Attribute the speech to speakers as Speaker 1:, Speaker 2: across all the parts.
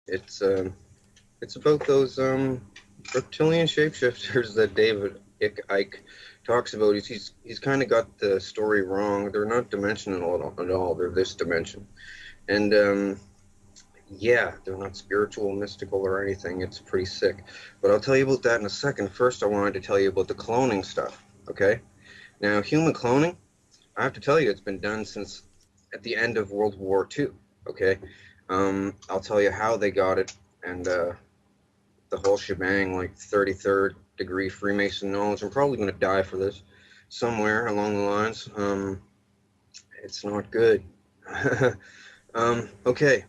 Speaker 1: It's it's about those reptilian shapeshifters that David Icke talks about. He's kind of got the story wrong. They're not dimensional at all. They're this dimension, and yeah, they're not spiritual, mystical, or anything. It's pretty sick. But I'll tell you about that in a second. First, I wanted to tell you about the cloning stuff. Okay, now human cloning. I have to tell you, it's been done since at the end of World War II. Okay, I'll tell you how they got it and the whole shebang, like 33rd degree Freemason knowledge. I'm probably going to die for this somewhere along the lines. It's not good. Okay,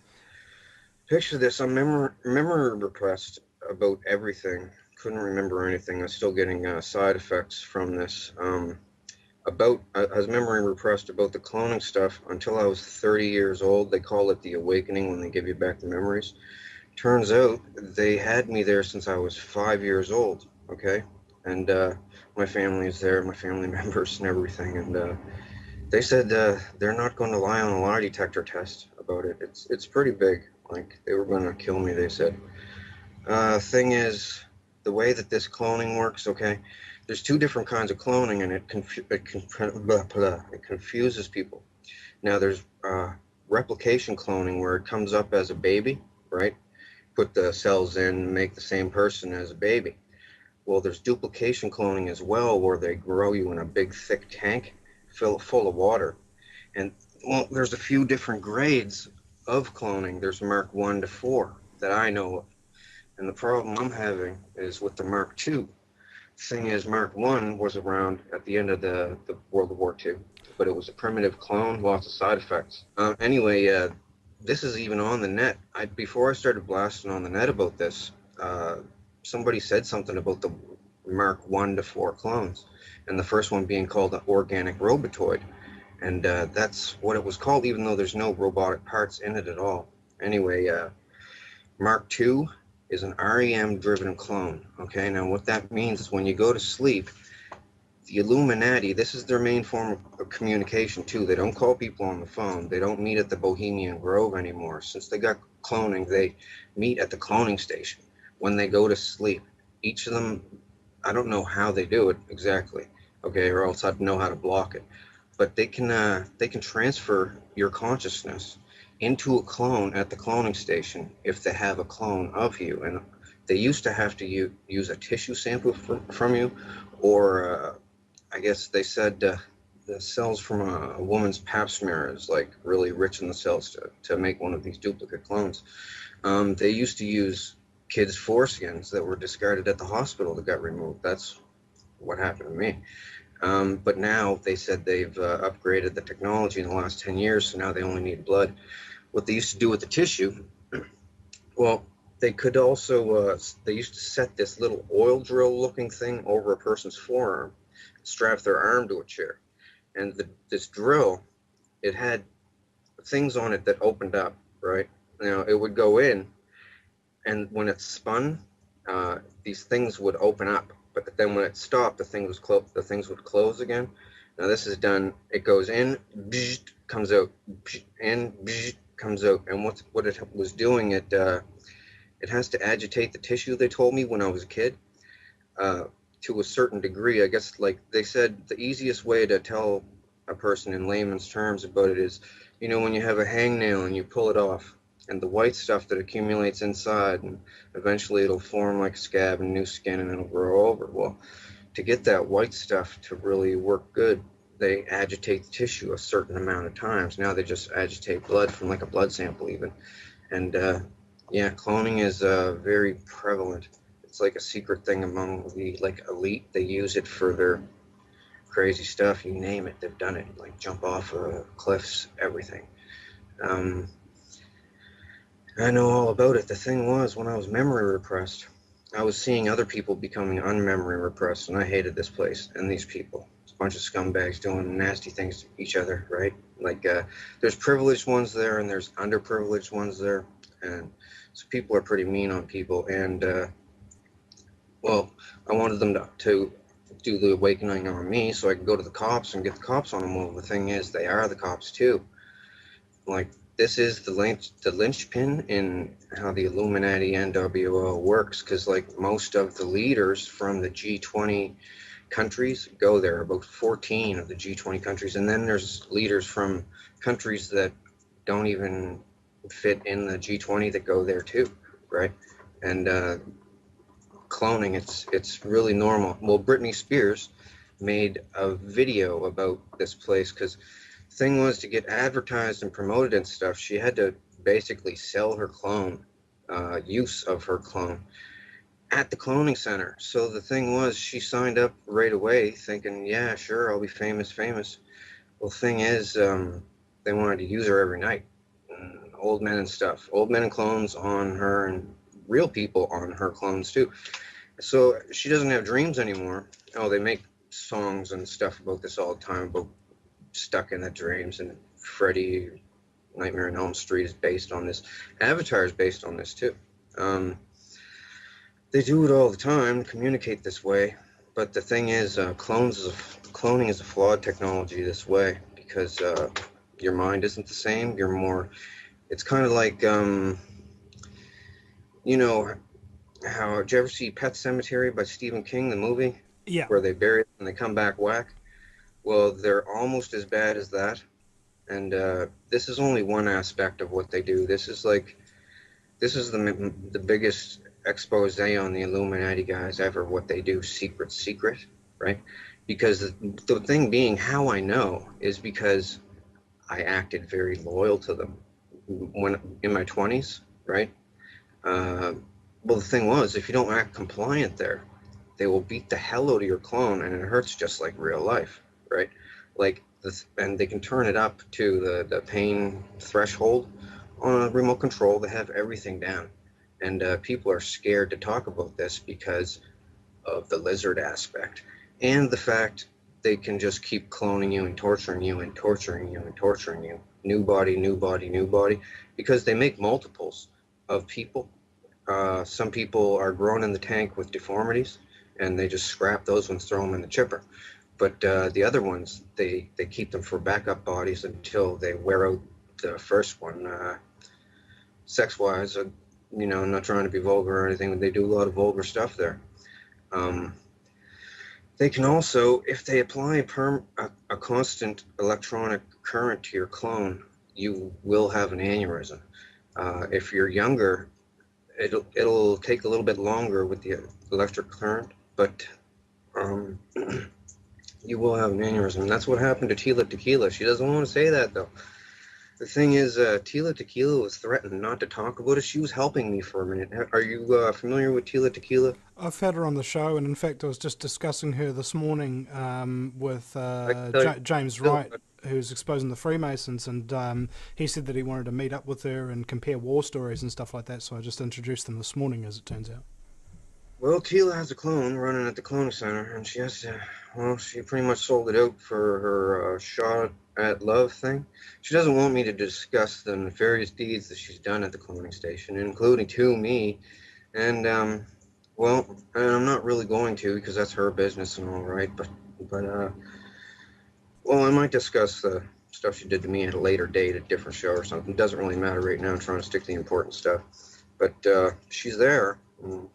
Speaker 1: picture this. I'm memory repressed about everything. Couldn't remember anything. I'm still getting side effects from this. I was memory repressed about the cloning stuff until I was 30 years old. They call it the awakening when they give you back the memories. Turns out they had me there since I was 5 years old. Okay, and my family is there, my family members and everything, and they said they're not going to lie on a lie detector test about it. It's pretty big. Like they were going to kill me. They said. Thing is, the way that this cloning works. Okay, there's two different kinds of cloning, and it confuses people. Now there's replication cloning where it comes up as a baby, right? Put the cells in, make the same person as a baby. Well, there's duplication cloning as well, where they grow you in a big, thick tank full of water. And well, there's a few different grades of cloning. There's Mark 1 to 4 that I know of. And the problem I'm having is with the Mark 2. Thing is, Mark 1 was around at the end of the World War II, but it was a primitive clone, lots of side effects. Anyway, this is even on the net. Before I started blasting on the net about this, uh, somebody said something about the Mark 1 to 4 clones, and the first one being called an organic robotoid. And that's what it was called, even though there's no robotic parts in it at all. Anyway, Mark II is an REM driven clone. Okay, now what that means is when you go to sleep, the Illuminati, this is their main form of communication too. They don't call people on the phone. They don't meet at the Bohemian Grove anymore. Since they got cloning, they meet at the cloning station when they go to sleep. Each of them, I don't know how they do it exactly, okay, or else I'd know how to block it. But they can transfer your consciousness into a clone at the cloning station if they have a clone of you. And they used to have to use a tissue sample from you, or I guess they said the cells from a woman's pap smear is like really rich in the cells to make one of these duplicate clones. They used to use kids' foreskins that were discarded at the hospital that got removed. That's what happened to me. But now they said they've upgraded the technology in the last 10 years, so now they only need blood. What they used to do with the tissue, well, they could also, they used to set this little oil drill looking thing over a person's forearm, strap their arm to a chair. And this drill, it had things on it that opened up, right? Now, it would go in, and when it spun, these things would open up. But then when it stopped, the things would close again. Now this is done. It goes in, comes out, in, comes out. And what it was doing, it has to agitate the tissue. They told me when I was a kid, uh, to a certain degree. I guess like they said, the easiest way to tell a person in layman's terms about it is, when you have a hangnail and you pull it off, and the white stuff that accumulates inside, and eventually it'll form like a scab and new skin, and it'll grow over. Well, to get that white stuff to really work good, they agitate the tissue a certain amount of times. Now they just agitate blood from like a blood sample even. And yeah, cloning is very prevalent. It's like a secret thing among the like elite. They use it for their crazy stuff. You name it, they've done it. Like jump off cliffs, everything. Um, I know all about it. The thing was, when I was memory repressed, I was seeing other people becoming unmemory repressed, and I hated this place and these people. It's a bunch of scumbags doing nasty things to each other, right? Like, there's privileged ones there, and there's underprivileged ones there, and so people are pretty mean on people. And well, I wanted them to do the awakening on me, so I could go to the cops and get the cops on them. Well, the thing is, they are the cops too. Like, this is the linchpin in how the Illuminati NWO works, because like most of the leaders from the G20 countries go there, about 14 of the G20 countries, and then there's leaders from countries that don't even fit in the G20 that go there too, right? And cloning, it's really normal. Well, Britney Spears made a video about this place because thing was, to get advertised and promoted and stuff, she had to basically sell her clone, use of her clone at the cloning center. So the thing was, she signed up right away thinking, yeah, sure, I'll be famous. Well, thing is, they wanted to use her every night. Old men and stuff, old men and clones on her, and real people on her clones too. So she doesn't have dreams anymore. Oh, they make songs and stuff about this all the time, about stuck in the dreams, and Freddy Nightmare on Elm Street is based on this. Avatar is based on this too. They do it all the time, communicate this way. But the thing is, cloning is a flawed technology this way, because your mind isn't the same. You're more. It's kind of like, you know, how, did you ever see Pet Cemetery by Stephen King, the movie?
Speaker 2: Yeah.
Speaker 1: Where they bury it and they come back whack. Well, they're almost as bad as that. And this is only one aspect of what they do. This is the biggest expose on the Illuminati guys ever. What they do, secret, right? Because the thing being, how I know is because I acted very loyal to them when in my 20s, right? Well, the thing was, if you don't act compliant there, they will beat the hell out of your clone, and it hurts just like real life, right? Like this, and they can turn it up to the pain threshold on a remote control. They have everything down, and people are scared to talk about this because of the lizard aspect and the fact they can just keep cloning you and torturing you and torturing you and torturing you. New body, new body, new body, because they make multiples of people. Some people are grown in the tank with deformities, and they just scrap those ones, throw them in the chipper. But the other ones, they keep them for backup bodies until they wear out the first one. Sex-wise, I'm not trying to be vulgar or anything, but they do a lot of vulgar stuff there. Um, they can also, if they apply a constant electronic current to your clone, you will have an aneurysm. If you're younger, it'll take a little bit longer with the electric current, but um, you will have an aneurysm. And that's what happened to Tila Tequila. She doesn't want to say that though. The thing is, Tila Tequila was threatened not to talk about it. She was helping me for a minute. Are you familiar with Tila Tequila?
Speaker 2: I've had her on the show, and in fact, I was just discussing her this morning with
Speaker 1: I can tell you.
Speaker 2: James Wright, who's exposing the Freemasons, and he said that he wanted to meet up with her and compare war stories and stuff like that. So I just introduced them this morning, as it turns out.
Speaker 1: Well, Tila has a clone running at the cloning center, and she has to. Well, she pretty much sold it out for her shot at love thing. She doesn't want me to discuss the nefarious deeds that she's done at the cloning station, including to me. And well, and I'm not really going to, because that's her business and all right. But well, I might discuss the stuff she did to me at a later date, a different show or something. It doesn't really matter right now. I'm trying to stick to the important stuff. But she's there.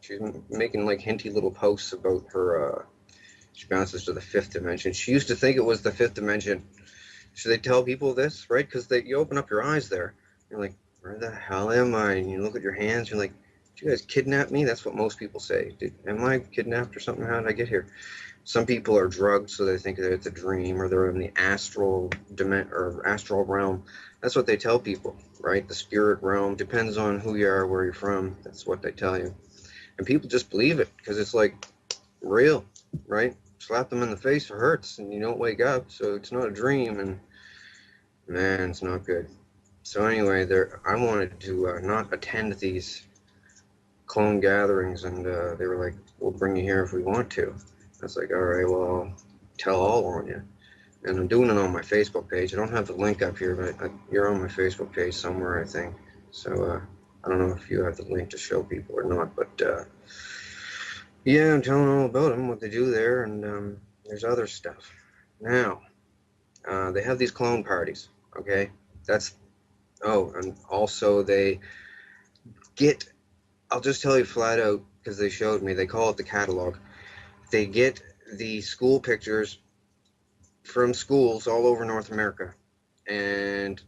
Speaker 1: She's making like hinty little posts about her. She bounces to the fifth dimension. She used to think it was the fifth dimension. Should they tell people this, right? Because you open up your eyes there. You're like, where the hell am I? And you look at your hands. You're like, did you guys kidnap me? That's what most people say. Am I kidnapped or something? How did I get here? Some people are drugged, so they think that it's a dream, or they're in the astral realm. That's what they tell people, right? The spirit realm depends on who you are, where you're from. That's what they tell you, and people just believe it because it's like real, right? Slap them in the face, it hurts, and you don't wake up, so it's not a dream, and man, it's not good. So anyway, I wanted to not attend these clone gatherings, and they were like, "We'll bring you here if we want to." I was like, "All right, well, I'll tell all on you." And I'm doing it on my Facebook page. I don't have the link up here, but you're on my Facebook page somewhere, I think. So I don't know if you have the link to show people or not, but yeah, I'm telling all about them, what they do there, and there's other stuff. Now, they have these clone parties, okay? That's Oh, and also they get, I'll just tell you flat out because they showed me, they call it the catalog. They get the school pictures from schools all over North America, and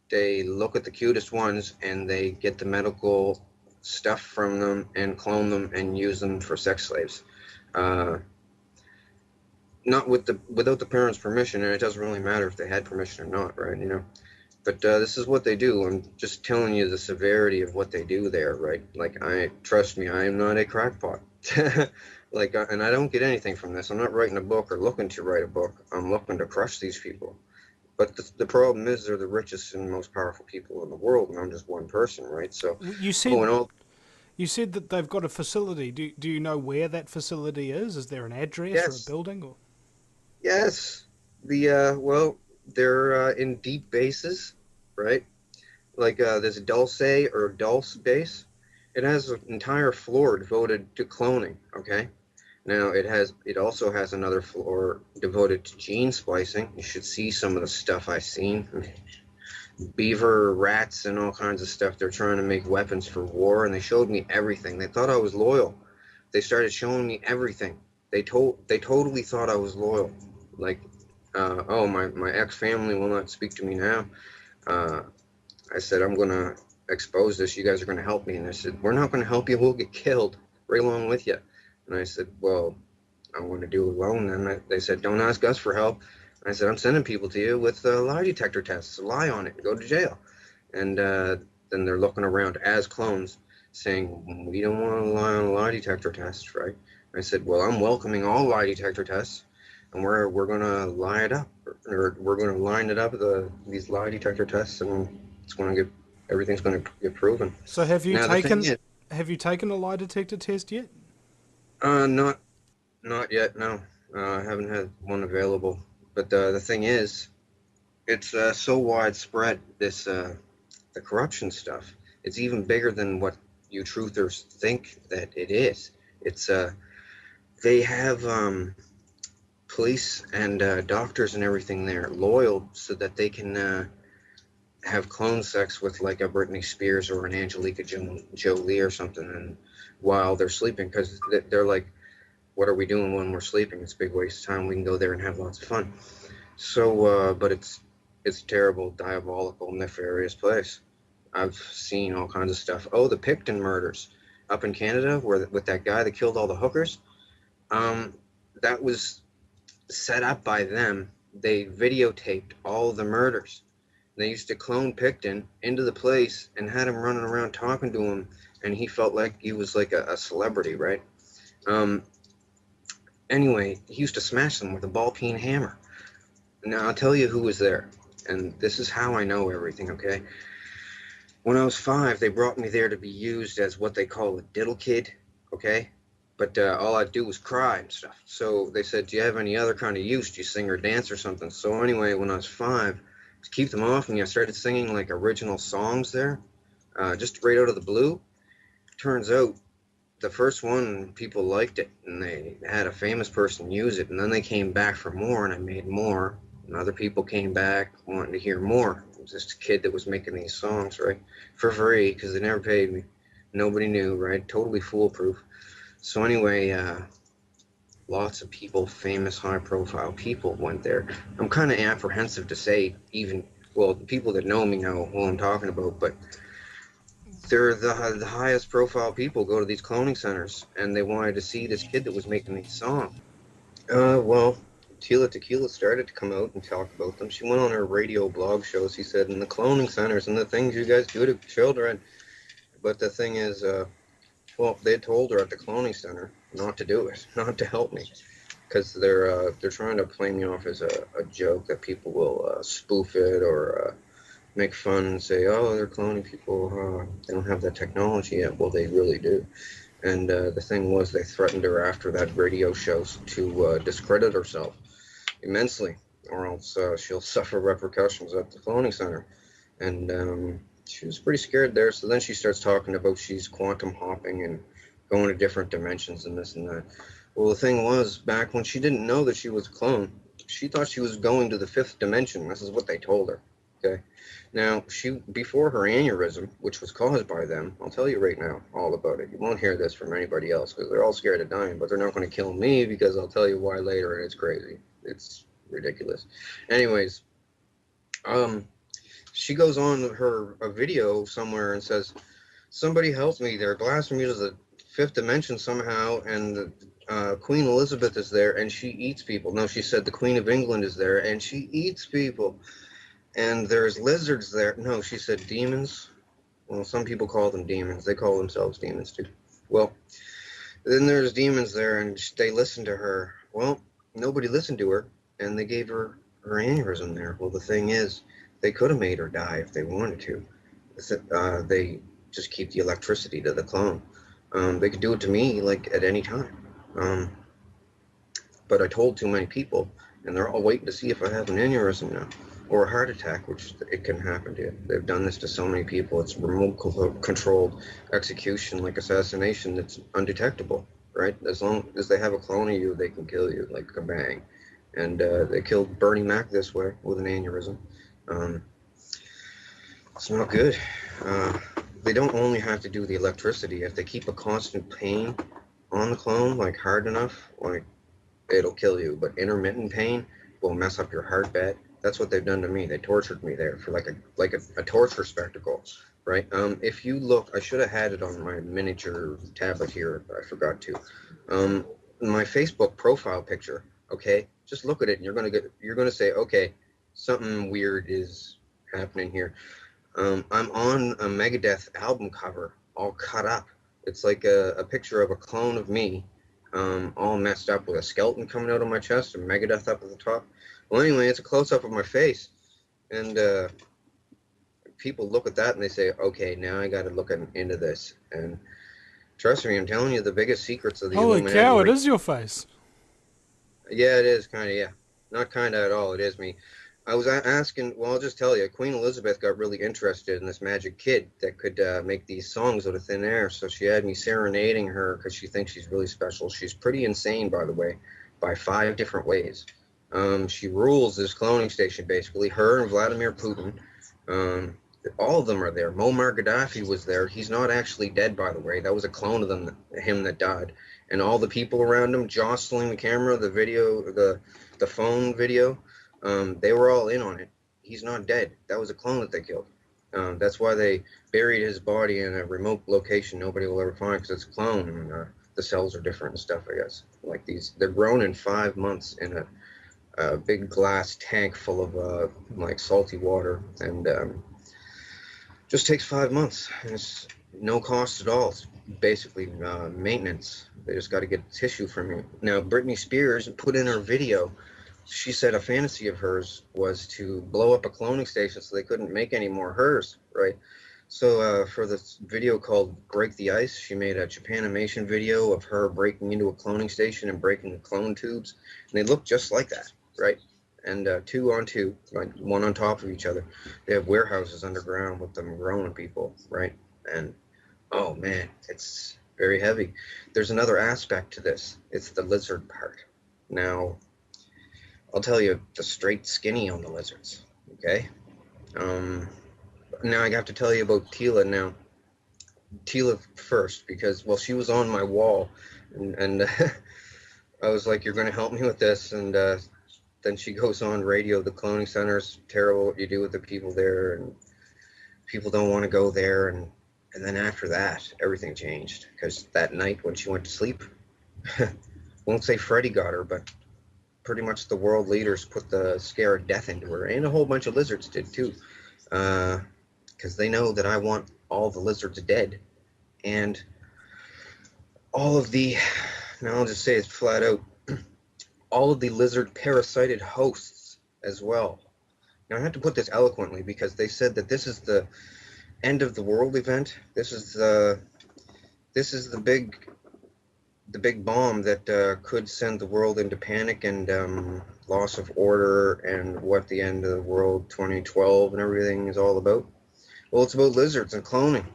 Speaker 1: they look at the cutest ones and they get the medical stuff from them and clone them and use them for sex slaves. Uh, Not without the parents' permission, and it doesn't really matter if they had permission or not, right? But this is what they do. I'm just telling you the severity of what they do there, right? Like, I trust me, I am not a crackpot. Like, and I don't get anything from this. I'm not writing a book or looking to write a book. I'm looking to crush these people. But the problem is they're the richest and most powerful people in the world, and I'm just one person, right? So,
Speaker 2: You
Speaker 1: oh,
Speaker 2: said
Speaker 1: and all,
Speaker 2: you said that they've got a facility. Do you know where that facility is? Is there an address or a
Speaker 1: yes,
Speaker 2: building? Or
Speaker 1: yes. Well, they're in deep bases, right? Like this Dulce or Dulce base. It has an entire floor devoted to cloning. Okay. Now it also has another floor devoted to gene splicing. You should see some of the stuff I've seen. Beaver, rats, and all kinds of stuff. They're trying to make weapons for war, and they showed me everything. They thought I was loyal. They started showing me everything. They totally thought I was loyal. Like, oh, my ex family will not speak to me now. Uh, I said, I'm going to expose this. You guys are going to help me. And they said, we're not going to help you. We'll get killed right along with you. And I said, well, I'm going to do it alone. And they said, don't ask us for help. And I said, I'm sending people to you with lie detector tests. Lie on it and go to jail. And then they're looking around as clones saying, we don't want to lie on a lie detector test, right? I said, well, I'm welcoming all lie detector tests. And we're going to lie it up, or we're going to line it up, these lie detector tests, and it's going to get everything's going to get proven.
Speaker 2: so
Speaker 1: Now the thing is,
Speaker 2: have you taken a lie detector test yet?
Speaker 1: not yet. No, I haven't had one available. But the thing is, it's so widespread. The corruption stuff. It's even bigger than what you truthers think that it is. It's they have police and doctors and everything there loyal so that they can have clone sex with like a Britney Spears or an Angelica Jolie or something, and while they're sleeping, because they're like, what are we doing when we're sleeping? It's a big waste of time. We can go there and have lots of fun. So, but it's a terrible, diabolical, nefarious place. I've seen all kinds of stuff. Oh, the Picton murders up in Canada, where with that guy that killed all the hookers. Um, that was set up by them. They videotaped all the murders. They used to clone Picton into the place and had him running around talking to him, and he felt like he was like a celebrity, right? Um, anyway, he used to smash them with a ball peen hammer. Now I'll tell you who was there, and this is how I know everything. Okay, when I was 5, they brought me there to be used as what they call a diddle kid. Okay, but all I'd do was cry and stuff. So they said, "Do you have any other kind of use? Do you sing or dance or something?" So anyway, when I was 5, to keep them off me, I started singing like original songs there, just right out of the blue. Turns out the first one, people liked it, and they had a famous person use it, and then they came back for more, and I made more, and other people came back wanting to hear more. It was just a kid that was making these songs, right, for free, because they never paid me. Nobody knew, right? Totally foolproof. So anyway, lots of people, famous, high-profile people went there. I'm kind of apprehensive to say even, well, the people that know me know who I'm talking about, but they're the highest profile people go to these cloning centers, and they wanted to see this kid that was making these songs. Well, Tila Tequila started to come out and talk about them. She went on her radio blog shows. She said, "In the cloning centers and the things you guys do to children." But the thing is, well, they told her at the cloning center not to do it, not to help me, because they're trying to play me off as a joke that people will spoof it or make fun and say, oh, they're cloning people. They don't have that technology yet. Well, they really do. And the thing was, they threatened her after that radio show to discredit herself immensely, or else she'll suffer repercussions at the cloning center. And she was pretty scared there. So then she starts talking about she's quantum hopping and going to different dimensions and this and that. Well, the thing was, back when she didn't know that she was a clone, she thought she was going to the 5th dimension. This is what they told her. Okay. Now, before her aneurysm, which was caused by them, I'll tell you right now all about it. You won't hear this from anybody else because they're all scared of dying, but they're not going to kill me because I'll tell you why later, and it's crazy. It's ridiculous. Anyways, um, she goes on her a video somewhere and says, "Somebody help me! They're blasting me to the fifth dimension somehow, and Queen Elizabeth is there, and she eats people." No, she said the Queen of England is there, and she eats people. And there's lizards there. No, she said demons. Well, some people call them demons. They call themselves demons too. Well, then there's demons there, and they listened to her. Well, nobody listened to her, and they gave her aneurysm there. Well, the thing is, they could have made her die if they wanted to. They just keep the electricity to the clone. They could do it to me like at any time. Um, but I told too many people, and they're all waiting to see if I have an aneurysm now or a heart attack, which it can happen to. They've done this to so many people. It's remote controlled execution, like assassination, that's undetectable, right? As long as they have a clone of you, they can kill you like a bang. And they killed Bernie Mac this way with an aneurysm. Um, it's not good. Uh, they don't only have to do the electricity. If they keep a constant pain on the clone, like hard enough, like it'll kill you. But intermittent pain will mess up your heart bed. That's what they've done to me. They tortured me there for like a torture spectacle, right? If you look, I should have had it on my miniature tablet here, but I forgot to. My Facebook profile picture, okay? Just look at it, and you're gonna say, okay, something weird is happening here. I'm on a Megadeth album cover, all cut up. It's like a picture of a clone of me, all messed up with a skeleton coming out of my chest and Megadeth up at the top. Well, anyway, it's a close-up of my face, and people look at that and they say, okay, now I got to look into this. And trust me, I'm telling you, the biggest secrets of the
Speaker 2: Holy
Speaker 1: Illuminati.
Speaker 2: cow! It is your face.
Speaker 1: Yeah, it is kind of, yeah. Not kind of at all. It is me. I was asking, well, I'll just tell you, Queen Elizabeth got really interested in this magic kid that could make these songs out of thin air. So she had me serenading her because she thinks she's really special. She's pretty insane, by the way, by 5 different ways. She rules this cloning station, basically. Her and Vladimir Putin. Um, all of them are there. Muammar Gaddafi was there. He's not actually dead, by the way. That was a clone of him that died. And all the people around him jostling the camera, the video, the phone video, they were all in on it. He's not dead. That was a clone that they killed. That's why they buried his body in a remote location nobody will ever find, because it's a clone, and the cells are different and stuff, I guess. Like they're grown in 5 months in a big glass tank full of like salty water, and just takes 5 months. And it's no cost at all. It's basically maintenance. They just got to get tissue from you. Now, Britney Spears put in her video, she said a fantasy of hers was to blow up a cloning station so they couldn't make any more hers, right? So for this video called Break the Ice, she made a Japanimation video of her breaking into a cloning station and breaking the clone tubes. And they look just like that, right? And 2 on 2, like one on top of each other. They have warehouses underground with them growing people, right? And oh man, it's very heavy. There's another aspect to this. It's the lizard part. Now, I'll tell you the straight skinny on the lizards, okay? Now I have to tell you about Tila now. Tila first, because, well, she was on my wall, and I was like, you're going to help me with this, and then she goes on radio, the cloning center's terrible, what you do with the people there, and people don't want to go there, and then after that, everything changed, because that night when she went to sleep, won't say Freddy got her, but pretty much the world leaders put the scare of death into her, and a whole bunch of lizards did too, because they know that I want all the lizards dead, and all of the, now I'll just say it flat out, all of the lizard parasited hosts as well. Now I have to put this eloquently, because they said that this is the end of the world event. This is the big bomb that could send the world into panic and loss of order, and what the end of the world 2012 and everything is all about. Well, it's about lizards and cloning.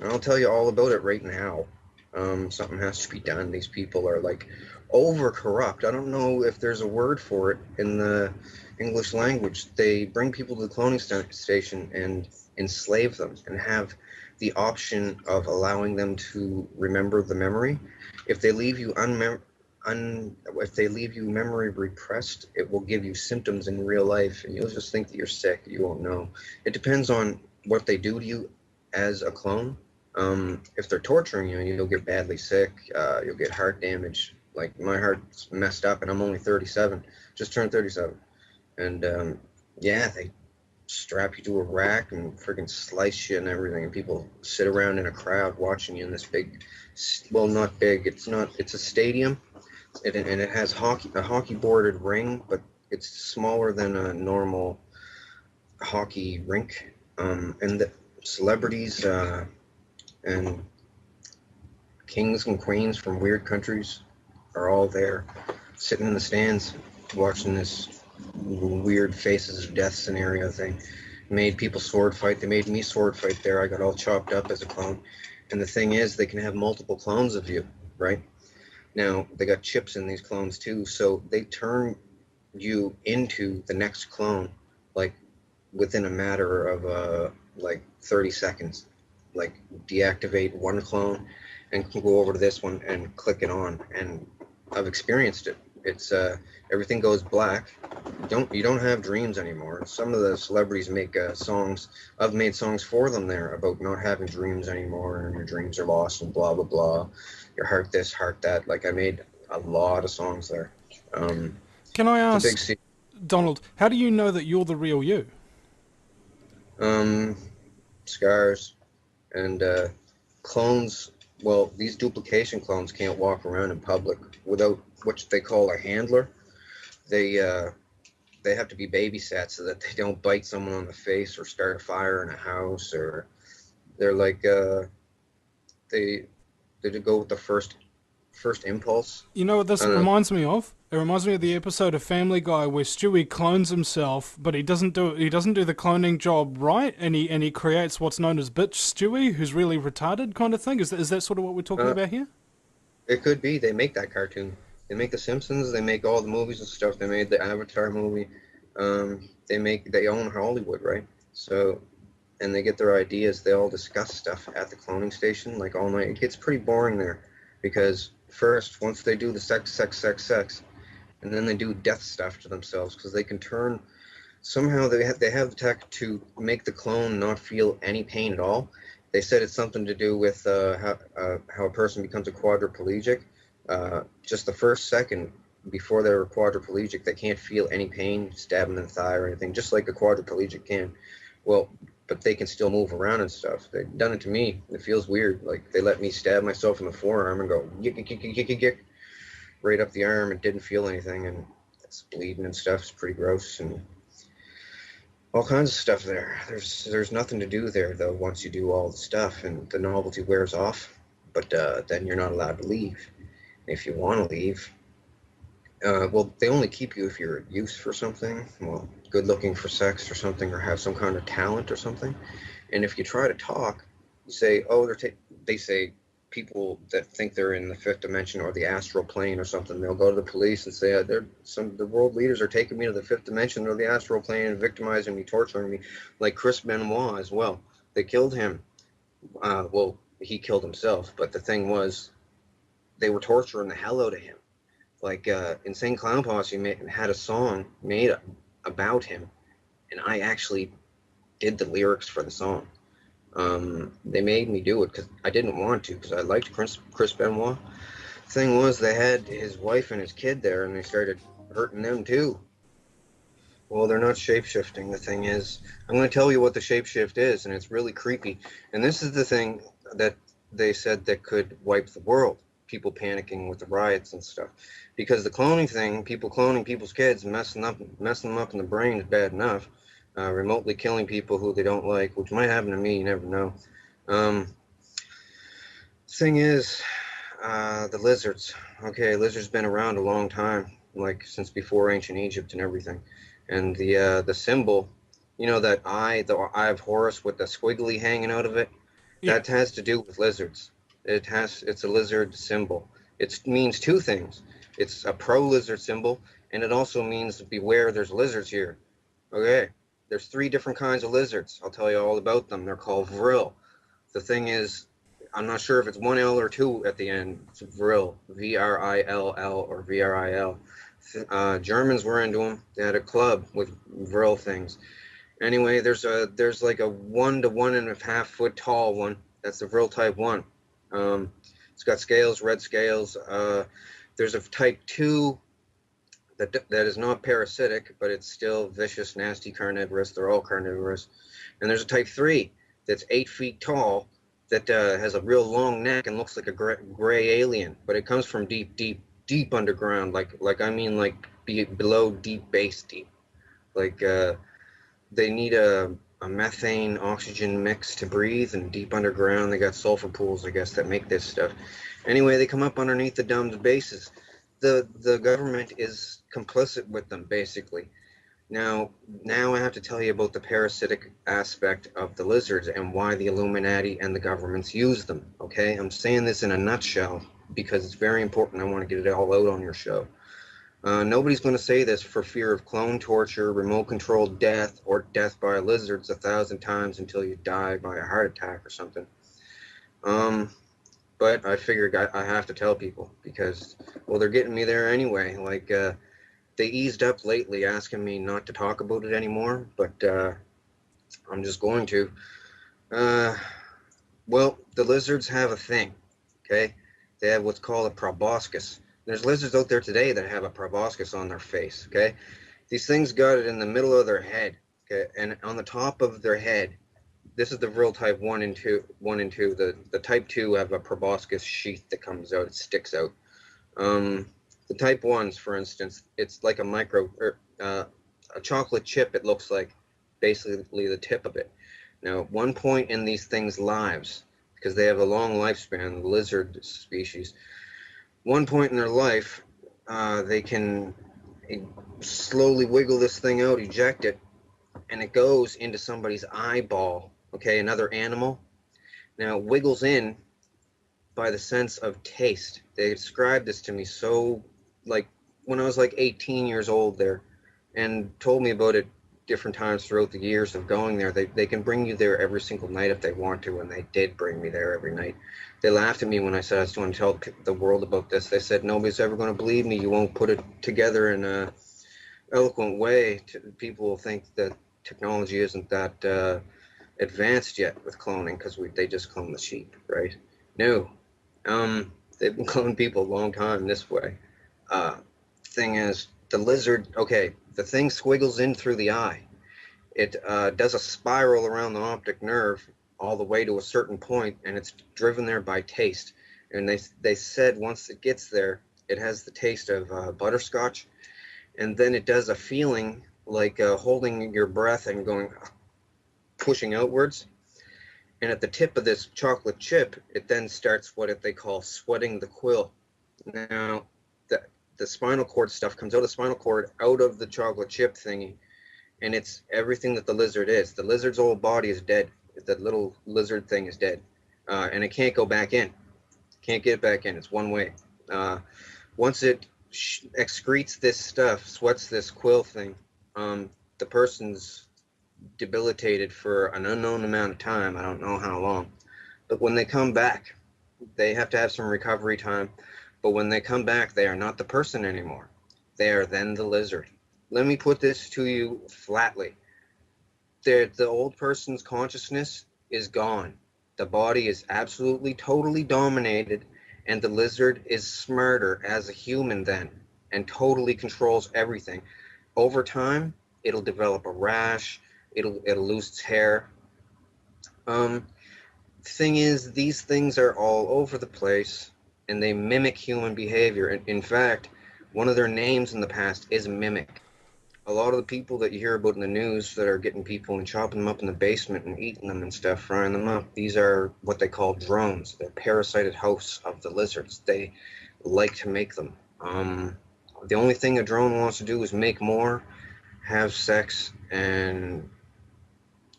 Speaker 1: And I'll tell you all about it right now. Something has to be done. These people are like over corrupt. I don't know if there's a word for it in the English language. They bring people to the cloning station and enslave them and have the option of allowing them to remember the memory. If they leave you if they leave you memory repressed, it will give you symptoms in real life, and you'll just think that you're sick. You won't know. It depends on what they do to you as a clone. If they're torturing you, you'll get badly sick. You'll get heart damage. Like my heart's messed up, and I'm only 37, just turned 37, and yeah, they strap you to a rack and freaking slice you and everything, and people sit around in a crowd watching you in this big, well, not big. It's not. It's a stadium, and it has a hockey boarded ring, but it's smaller than a normal hockey rink. And the celebrities and kings and queens from weird countries are all there, sitting in the stands, watching this weird faces of death scenario thing. Made people sword fight. They made me sword fight there. I got all chopped up as a clone. And the thing is, they can have multiple clones of you, right? Now, they got chips in these clones too, so they turn you into the next clone, like within a matter of like 30 seconds. Like deactivate one clone and go over to this one and click it on. And I've experienced it. It's everything goes black. You don't have dreams anymore. Some of the celebrities make songs. I've made songs for them there about not having dreams anymore, and your dreams are lost and blah blah blah. Your heart this, heart that. Like I made a lot of songs there.
Speaker 2: Can I
Speaker 1: It's a big
Speaker 2: ask, Donald, how do you know that you're the real you?
Speaker 1: um, scars and clones. Well, these duplication clones can't walk around in public without what they call a handler. They they have to be babysat so that they don't bite someone on the face or start a fire in a house, or they're like they they go with the first impulse.
Speaker 2: You know what
Speaker 1: I
Speaker 2: this
Speaker 1: don't know.
Speaker 2: reminds me of? It reminds me of the episode of Family Guy where Stewie clones himself, but he doesn't do the cloning job right, and he creates what's known as bitch Stewie, who's really retarded kind of thing. Is that sort of what we're talking
Speaker 1: Uh,
Speaker 2: about here?
Speaker 1: it could be they make that cartoon. They make The Simpsons. They make all the movies and stuff. They made the Avatar movie. They own Hollywood, right? So and they get their ideas. They all discuss stuff at the cloning station like all night. It gets pretty boring there because first, once they do the sex, and then they do death stuff to themselves because they can turn. Somehow they have the tech to make the clone not feel any pain at all. They said it's something to do with how a person becomes a quadriplegic. Just the first second before they're quadriplegic, they can't feel any pain, stabbing in the thigh or anything, just like a quadriplegic can. Well, but they can still move around and stuff. They've done it to me. It feels weird. Like they let me stab myself in the forearm and go yick, yick, yick, yick, yick, right up the arm and didn't feel anything, and it's bleeding and stuff. It's pretty gross and all kinds of stuff there. There's nothing to do there though once you do all the stuff and the novelty wears off. But then you're not allowed to leave. If you want to leave, well, they only keep you if you're use for something. Well, good looking for sex or something, or have some kind of talent or something. And if you try to talk, you say, "Oh, they say people that think they're in the fifth dimension or the astral plane or something. They'll go to the police and say, the world leaders are taking me to the fifth dimension or the astral plane and victimizing me, torturing me, like Chris Benoit as well. They killed him. Well, he killed himself, but the thing was, they were torturing the hell out of him. Like Insane Clown Posse had a song made about him, and I actually did the lyrics for the song. They made me do it because I didn't want to, because I liked Chris Benoit. Thing was, they had his wife and his kid there, and they started hurting them too. Well, they're not shapeshifting. The thing is, I'm going to tell you what the shapeshift is, and it's really creepy. And this is the thing that they said that could wipe the world. People panicking with the riots and stuff, because the cloning thing, people cloning people's kids, messing them up in the brain is bad enough. Remotely killing people who they don't like, which might happen to me. You never know. Thing is, the lizards. Okay, lizards been around a long time, like since before ancient Egypt and everything. And the symbol, that eye, the eye of Horus with the squiggly hanging out of it,
Speaker 2: Yeah.
Speaker 1: that has to do with lizards. It's a lizard symbol. It means two things. It's a pro-lizard symbol, and it also means beware, there's lizards here. Okay, there's three different kinds of lizards. I'll tell you all about them. They're called vril. The thing is, I'm not sure if it's one L or two at the end. It's vril, V-R-I-L-L or V-R-I-L. Germans were into them. They had a club with vril things. Anyway, there's like a 1 to 1.5 foot tall one. That's the vril type 1. It's got scales, red scales. There's a type 2 that is not parasitic, but it's still vicious, nasty, carnivorous. They're all carnivorous. And there's a type 3 that's 8 feet tall that has a real long neck and looks like a gray alien, but it comes from deep underground, like below deep base deep. Like they need a methane oxygen mix to breathe, and deep underground they got sulfur pools, I guess, that make this stuff. Anyway, they come up underneath the domed bases. The government is complicit with them, basically. Now I have to tell you about the parasitic aspect of the lizards and why the Illuminati and the governments use them, okay? I'm saying this in a nutshell because it's very important. I want to get it all out on your show. Nobody's going to say this for fear of clone torture, remote-controlled death, or death by lizards 1,000 times until you die by a heart attack or something. But I figured I have to tell people because, well, they're getting me there anyway. Like, they eased up lately, asking me not to talk about it anymore, but I'm just going to. Well, the lizards have a thing, okay? They have what's called a proboscis. There's lizards out there today that have a proboscis on their face, okay? These things got it in the middle of their head, okay? And on the top of their head, this is the vril type 1 and 2. The type 2 have a proboscis sheath that comes out, it sticks out. The type 1s, for instance, it's like a chocolate chip, it looks like, basically the tip of it. Now, at one point in these things' lives, because they have a long lifespan, the lizard species, one point in their life, they can slowly wiggle this thing out, eject it, and it goes into somebody's eyeball, okay, another animal. Now, it wiggles in by the sense of taste. They described this to me so, like, when I was like 18 years old there, and told me about it different times throughout the years of going there. They can bring you there every single night if they want to, and they did bring me there every night. They laughed at me when I said I was going to tell the world about this. They said, nobody's ever going to believe me. You won't put it together in a eloquent way. People will think that technology isn't that advanced yet with cloning because they just clone the sheep, right? No. They've been cloning people a long time this way. Thing is, the lizard, okay, the thing squiggles in through the eye. It does a spiral around the optic nerve all the way to a certain point, and it's driven there by taste. And they said once it gets there, it has the taste of butterscotch, and then it does a feeling like holding your breath and going, pushing outwards. And at the tip of this chocolate chip, it then starts what they call sweating the quill. Now, the spinal cord stuff comes out of the spinal cord, out of the chocolate chip thingy, and it's everything that the lizard is. The lizard's whole body is dead. The little lizard thing is dead, and it can't go back in. Can't get back in. It's one way. Once it excretes this stuff, sweats this quill thing, the person's debilitated for an unknown amount of time. I don't know how long. But when they come back, they have to have some recovery time. But when they come back, they are not the person anymore. They are then the lizard. Let me put this to you flatly. The old person's consciousness is gone. The body is absolutely, totally dominated, and the lizard is smarter as a human then, and totally controls everything. Over time, it'll develop a rash. It'll lose its hair. Thing is, these things are all over the place, and they mimic human behavior. In fact, one of their names in the past is Mimic. A lot of the people that you hear about in the news that are getting people and chopping them up in the basement and eating them and stuff, frying them up, these are what they call drones. They're parasited hosts of the lizards. They like to make them. The only thing a drone wants to do is make more, have sex, and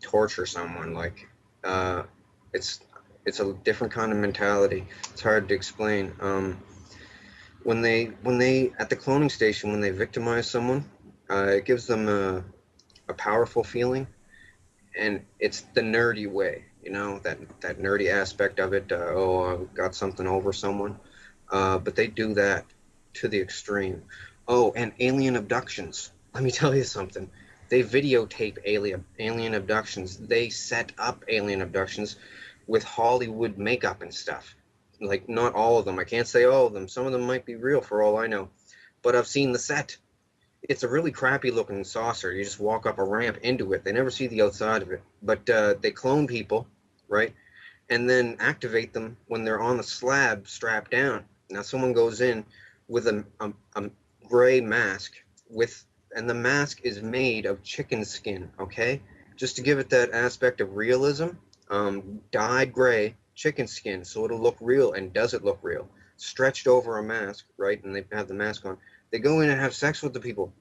Speaker 1: torture someone. Like, it's It's a different kind of mentality. It's hard to explain. When they at the cloning station, when they victimize someone, it gives them a powerful feeling, and it's the nerdy way, that nerdy aspect of it. Oh, I've got something over someone, but they do that to the extreme. Oh, and alien abductions. Let me tell you something. They videotape alien abductions. They set up alien abductions with Hollywood makeup and stuff. Like, not all of them. I can't say all of them. Some of them might be real for all I know. But I've seen the set. It's a really crappy looking saucer. You just walk up a ramp into it. They never see the outside of it. But they clone people, right? And then activate them when they're on the slab strapped down. Now someone goes in with a gray mask and the mask is made of chicken skin, okay? Just to give it that aspect of realism, dyed gray chicken skin, so it'll look real. And does it look real? Stretched over a mask, right? And they have the mask on. They go in and have sex with the people,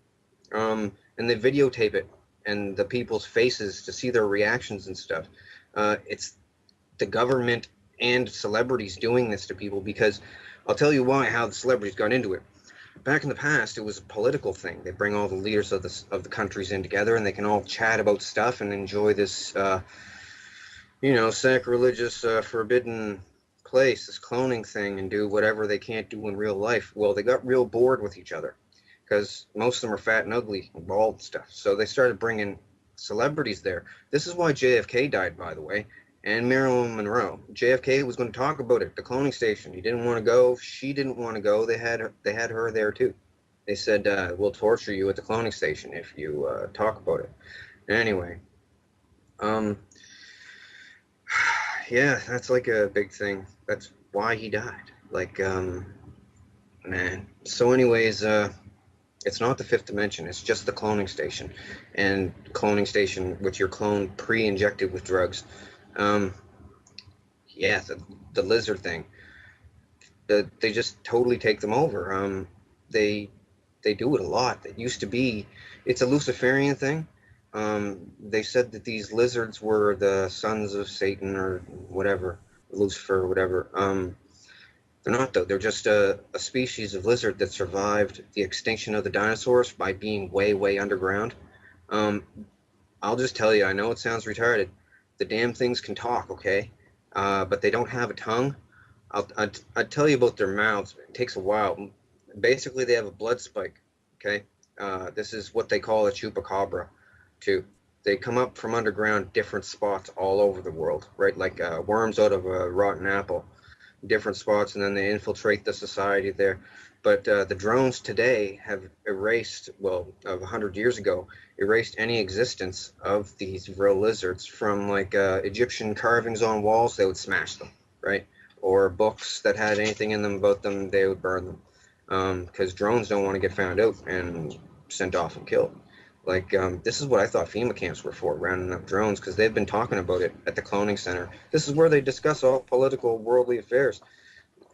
Speaker 1: and they videotape it and the people's faces to see their reactions and stuff. It's the government and celebrities doing this to people, because I'll tell you how the celebrities got into it. Back in the past, it was a political thing. They bring all the leaders of the countries in together, and they can all chat about stuff and enjoy this, sacrilegious, forbidden place, this cloning thing, and do whatever they can't do in real life. Well, they got real bored with each other because most of them are fat and ugly and bald and stuff. So they started bringing celebrities there. This is why JFK died, by the way, and Marilyn Monroe. JFK was going to talk about it, the cloning station. He didn't want to go. She didn't want to go. They had her there too. They said, we'll torture you at the cloning station if you talk about it. Anyway, yeah, that's like a big thing. That's why he died. Like, man. So anyways, it's not the fifth dimension. It's just the cloning station. And cloning station with your clone pre-injected with drugs. Yeah, the lizard thing. They just totally take them over. They do it a lot. It used to be, it's a Luciferian thing. They said that these lizards were the sons of Satan or whatever, Lucifer or whatever. They're not, though. They're just a species of lizard that survived the extinction of the dinosaurs by being way, way underground. I'll just tell you, I know it sounds retarded. The damn things can talk, okay? But they don't have a tongue. I'll tell you about their mouths. It takes a while. Basically, they have a blood spike, okay? This is what they call a chupacabra, too. They come up from underground, different spots all over the world, right? Like worms out of a rotten apple, different spots, and then they infiltrate the society there. But the drones today have erased, well, of 100 years ago, erased any existence of these real lizards from, like, Egyptian carvings on walls. They would smash them, right? Or books that had anything in them about them, they would burn them, because drones don't want to get found out and sent off and killed. Like, this is what I thought FEMA camps were for, rounding up drones, because they've been talking about it at the cloning center. This is where they discuss all political, worldly affairs.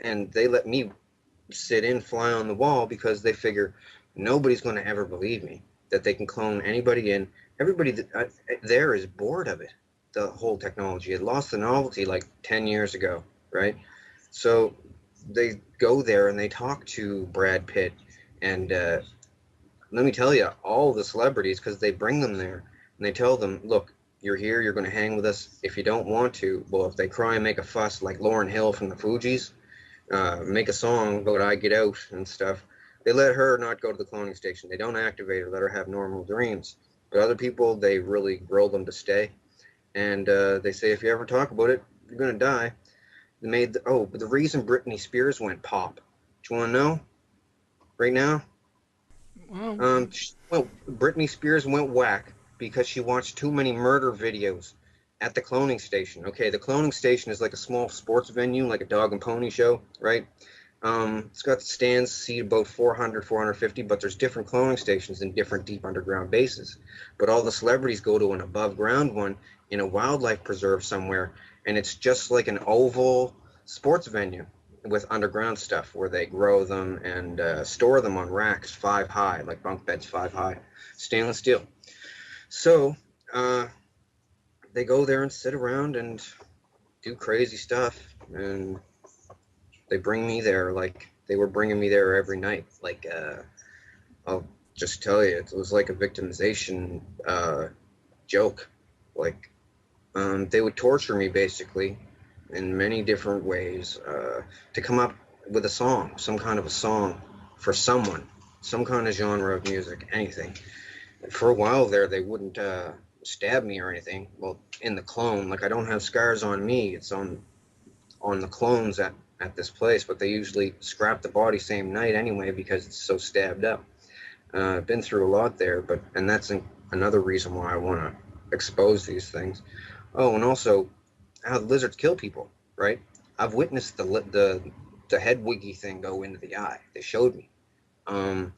Speaker 1: And they let me sit in, fly on the wall, because they figure nobody's going to ever believe me that they can clone anybody in. Everybody there is bored of it, the whole technology. It lost the novelty like 10 years ago, right? So they go there and they talk to Brad Pitt and let me tell you, all the celebrities, because they bring them there and they tell them, look, you're here, you're going to hang with us. If you don't want to, well, if they cry and make a fuss like Lauryn Hill from the Fugees, make a song about I Get Out and stuff, they let her not go to the cloning station. They don't activate her, let her have normal dreams. But other people, they really grill them to stay. And they say, if you ever talk about it, you're going to die. They made but the reason Britney Spears went pop, do you want to know right now?
Speaker 2: Well,
Speaker 1: Well, Britney Spears went whack because she watched too many murder videos at the cloning station. Okay, the cloning station is like a small sports venue, like a dog and pony show, right? It's got stands, seat about 400, 450, but there's different cloning stations in different deep underground bases. But all the celebrities go to an above ground one in a wildlife preserve somewhere, and it's just like an oval sports venue with underground stuff where they grow them and store them on racks 5 high, like bunk beds 5 high, stainless steel. So they go there and sit around and do crazy stuff, and they bring me there like they were bringing me there every night. Like, I'll just tell you, it was like a victimization joke. Like, they would torture me basically in many different ways to come up with a song, some kind of a song for someone, some kind of genre of music, anything. For a while there, they wouldn't stab me or anything. Well, in the clone, like I don't have scars on me. It's on the clones at this place, but they usually scrap the body same night anyway because it's so stabbed up. I've been through a lot there, and that's another reason why I want to expose these things. Oh, and also how the lizards kill people, right? I've witnessed the head wiggy thing go into the eye. They showed me. Um,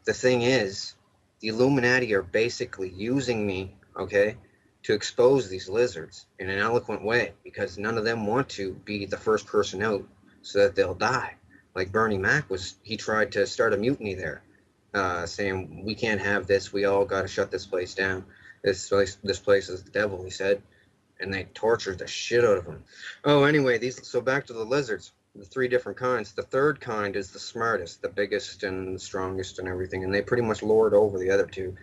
Speaker 1: the thing is, the Illuminati are basically using me, okay, to expose these lizards in an eloquent way because none of them want to be the first person out so that they'll die. Like Bernie Mac he tried to start a mutiny there, saying we can't have this. We all got to shut this place down. This place is the devil, he said, and they tortured the shit out of him. Oh, anyway, so back to the lizards. The three different kinds. The third kind is the smartest, the biggest and the strongest and everything, and they pretty much lord over the other two.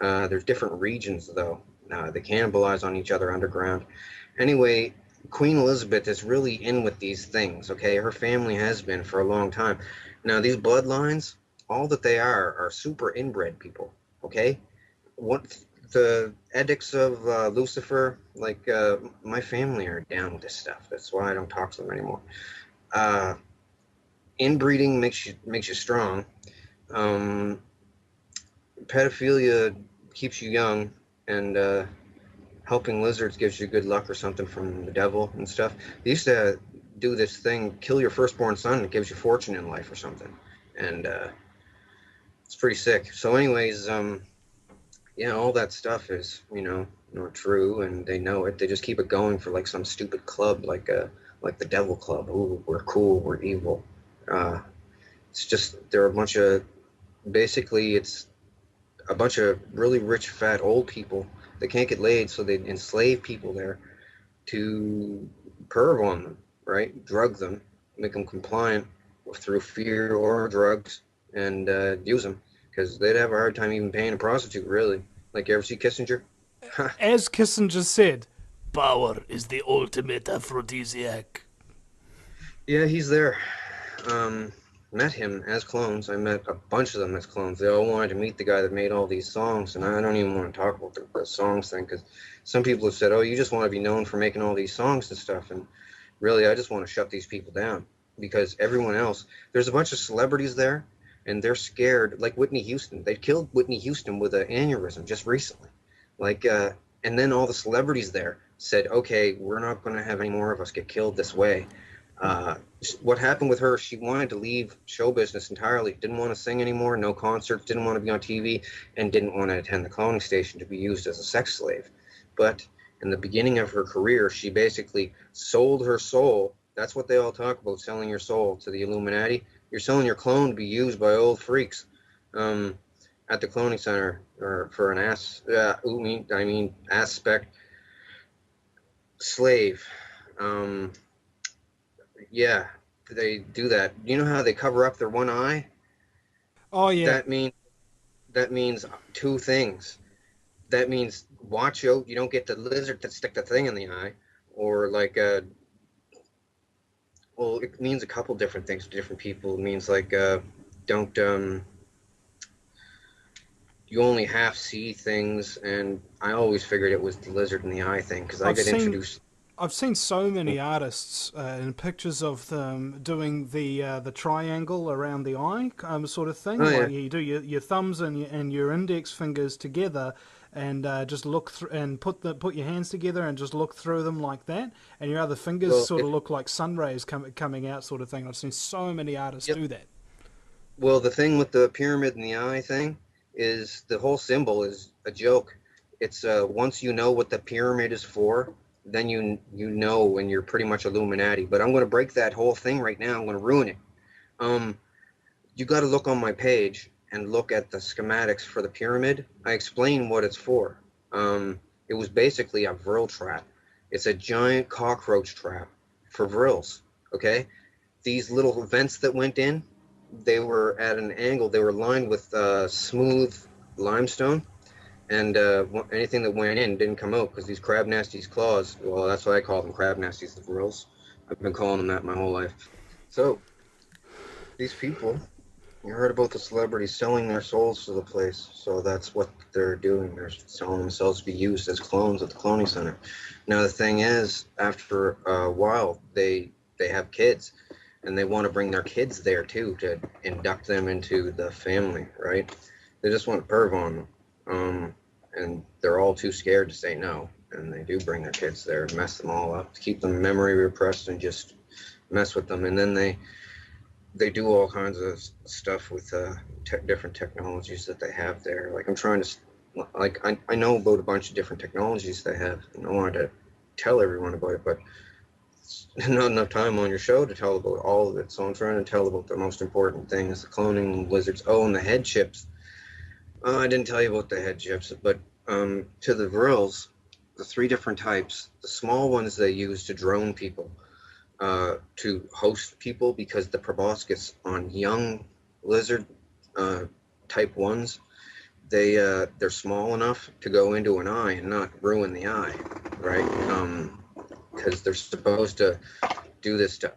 Speaker 1: There's different regions though. They cannibalize on each other underground. Anyway, Queen Elizabeth is really in with these things, okay? Her family has been for a long time. Now, these bloodlines, all that they are super inbred people, okay? What the edicts of Lucifer, like my family are down with this stuff. That's why I don't talk to them anymore. Inbreeding makes you strong. Pedophilia keeps you young, and helping lizards gives you good luck or something from the devil and stuff. They used to do this thing, kill your firstborn son, and it gives you fortune in life or something, and it's pretty sick. So, anyways, yeah, all that stuff is not true, and they know it. They just keep it going for like some stupid club, like the Devil Club. Ooh, we're cool, we're evil. It's just they're a bunch of basically it's a bunch of really rich, fat, old people that can't get laid, so they enslave people there to perv on them, right? Drug them, make them compliant through fear or drugs, and use them because they'd have a hard time even paying a prostitute, really. Like, you ever see Kissinger?
Speaker 2: As Kissinger said, power is the ultimate aphrodisiac.
Speaker 1: Yeah, he's there. Met him as clones. I met a bunch of them as clones. They all wanted to meet the guy that made all these songs, and I don't even want to talk about the songs thing because some people have said, "Oh, you just want to be known for making all these songs and stuff," and really, I just want to shut these people down because everyone else. There's a bunch of celebrities there, and they're scared. Like Whitney Houston, they killed Whitney Houston with an aneurysm just recently. Like, and then all the celebrities there said, "Okay, we're not going to have any more of us get killed this way." What happened with her, she wanted to leave show business entirely, didn't want to sing anymore, no concerts, didn't want to be on TV, and didn't want to attend the cloning station to be used as a sex slave. But in the beginning of her career, she basically sold her soul. That's what they all talk about, selling your soul to the Illuminati. You're selling your clone to be used by old freaks at the cloning center, or for an aspect slave. Yeah, they do that. You know how they cover up their one eye?
Speaker 2: Oh yeah,
Speaker 1: That mean that means two things. That means watch out, you don't get the lizard to stick the thing in the eye, or like well, it means a couple different things to different people. It means like don't you only half see things, and I always figured it was the lizard in the eye thing because I
Speaker 2: I've
Speaker 1: got
Speaker 2: seen
Speaker 1: introduced.
Speaker 2: I've seen so many artists in pictures of them doing the triangle around the eye sort of thing.
Speaker 1: Oh
Speaker 2: Like
Speaker 1: yeah,
Speaker 2: you do your thumbs and your index fingers together, and just look through and put your hands together and just look through them like that. And your other fingers
Speaker 1: well
Speaker 2: sort of
Speaker 1: if
Speaker 2: look like sun rays coming out, sort of thing. I've seen so many artists
Speaker 1: yep.
Speaker 2: do that.
Speaker 1: Well, the thing with the pyramid in the eye thing is the whole symbol is a joke. It's once you know what the pyramid is for, then you know when you're pretty much Illuminati. But I'm going to break that whole thing right now. I'm going to ruin it. Um, you got to look on my page and look at the schematics for the pyramid. I explain what it's for. It was basically a Vril trap. It's a giant cockroach trap for Vrills. Okay, these little vents that went in, they were at an angle. They were lined with smooth limestone, and anything that went in didn't come out because these crab nasties claws. Well, that's why I call them crab nasties, the Vrills. I've been calling them that my whole life. So these people, you heard about the celebrities selling their souls to the place, so that's what they're doing. They're selling themselves to be used as clones at the cloning center. Now the thing is, after a while, they have kids, and they want to bring their kids there too to induct them into the family, right? They just want to perv on them, and they're all too scared to say no, and they do bring their kids there, mess them all up, keep them memory repressed, and just mess with them, and then they do all kinds of stuff with different technologies that they have there. Like I'm trying to, like I know about a bunch of different technologies they have, and I wanted to tell everyone about it, but not enough time on your show to tell about all of it. So I'm trying to tell about the most important things: the cloning lizards. Oh, and the head chips. I didn't tell you about the head chips, but to the Vrills, the three different types. The small ones they use to drone people, to host people, because the proboscis on young lizard type ones, they're small enough to go into an eye and not ruin the eye, right? Because they're supposed to do this to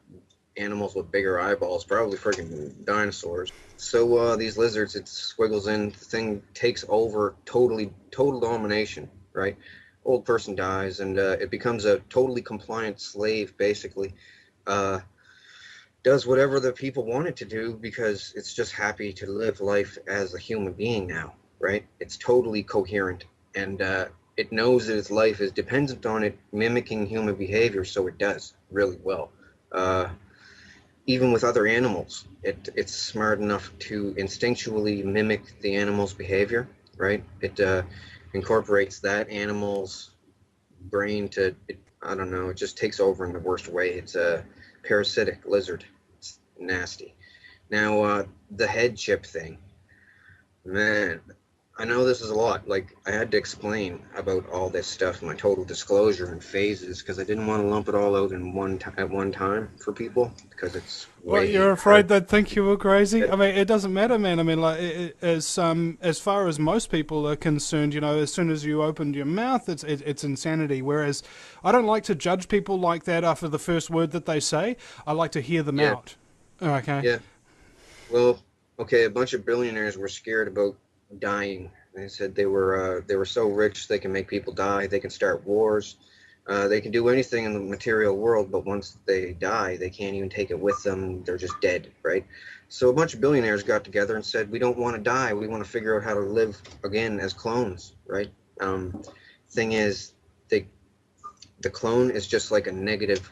Speaker 1: animals with bigger eyeballs, probably freaking dinosaurs. So these lizards, it squiggles in, the thing takes over, total domination, right? Old person dies, and it becomes a totally compliant slave, basically. Uh, does whatever the people want it to do because it's just happy to live life as a human being now, right? It's totally coherent, and it knows that its life is dependent on it mimicking human behavior, so it does really well. Even with other animals, it's smart enough to instinctually mimic the animal's behavior, right? It incorporates that animal's brain to, I don't know, it just takes over in the worst way. It's a parasitic lizard. It's nasty. Now, the head chip thing, man, I know this is a lot. Like, I had to explain about all this stuff, my total disclosure and phases, because I didn't want to lump it all out in at one time for people, because it's
Speaker 2: Well,
Speaker 1: way
Speaker 2: you're afraid
Speaker 1: hard.
Speaker 2: they'd think you were crazy. I mean, it doesn't matter, man. I mean, like, as far as most people are concerned, you know, as soon as you opened your mouth, it's insanity. Whereas, I don't like to judge people like that after the first word that they say. I like to hear them
Speaker 1: Yeah,
Speaker 2: out. Okay.
Speaker 1: yeah. Well, okay, a bunch of billionaires were scared about dying. They said they were so rich they can make people die, they can start wars, they can do anything in the material world, but once they die, they can't even take it with them. They're just dead, right? So a bunch of billionaires got together and said, we don't want to die. We want to figure out how to live again as clones, right? Thing is, they, the clone is just like a negative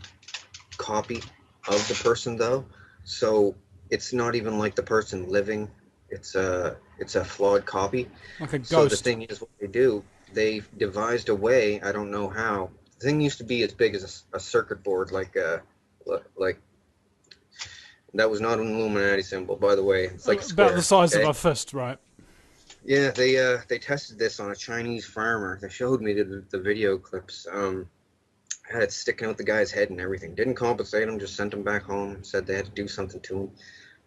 Speaker 1: copy of the person, though. So it's not even like the person living. It's a flawed copy.
Speaker 2: Like a
Speaker 1: So the
Speaker 2: ghost.
Speaker 1: thing is, what they do, they devised a way. I don't know how. The thing used to be as big as a circuit board, like that was not an Illuminati symbol, by the way. It's like a
Speaker 2: About the
Speaker 1: square.
Speaker 2: size of
Speaker 1: Okay.
Speaker 2: a fist, right?
Speaker 1: Yeah, they tested this on a Chinese farmer. They showed me the video clips. Had it sticking out the guy's head and everything. Didn't compensate him, just sent him back home. Said they had to do something to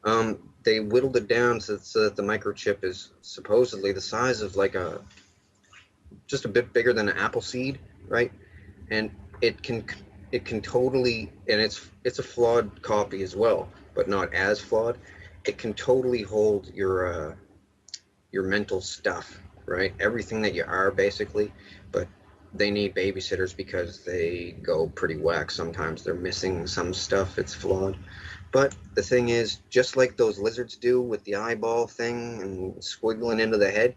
Speaker 1: him. They whittled it down so that the microchip is supposedly the size of like just a bit bigger than an apple seed, right? And it can it can totally, and it's a flawed copy as well, but not as flawed. It can totally hold your mental stuff, right? Everything that you are basically, but they need babysitters because they go pretty whack sometimes. They're missing some stuff. It's flawed. But the thing is, just like those lizards do with the eyeball thing and squiggling into the head,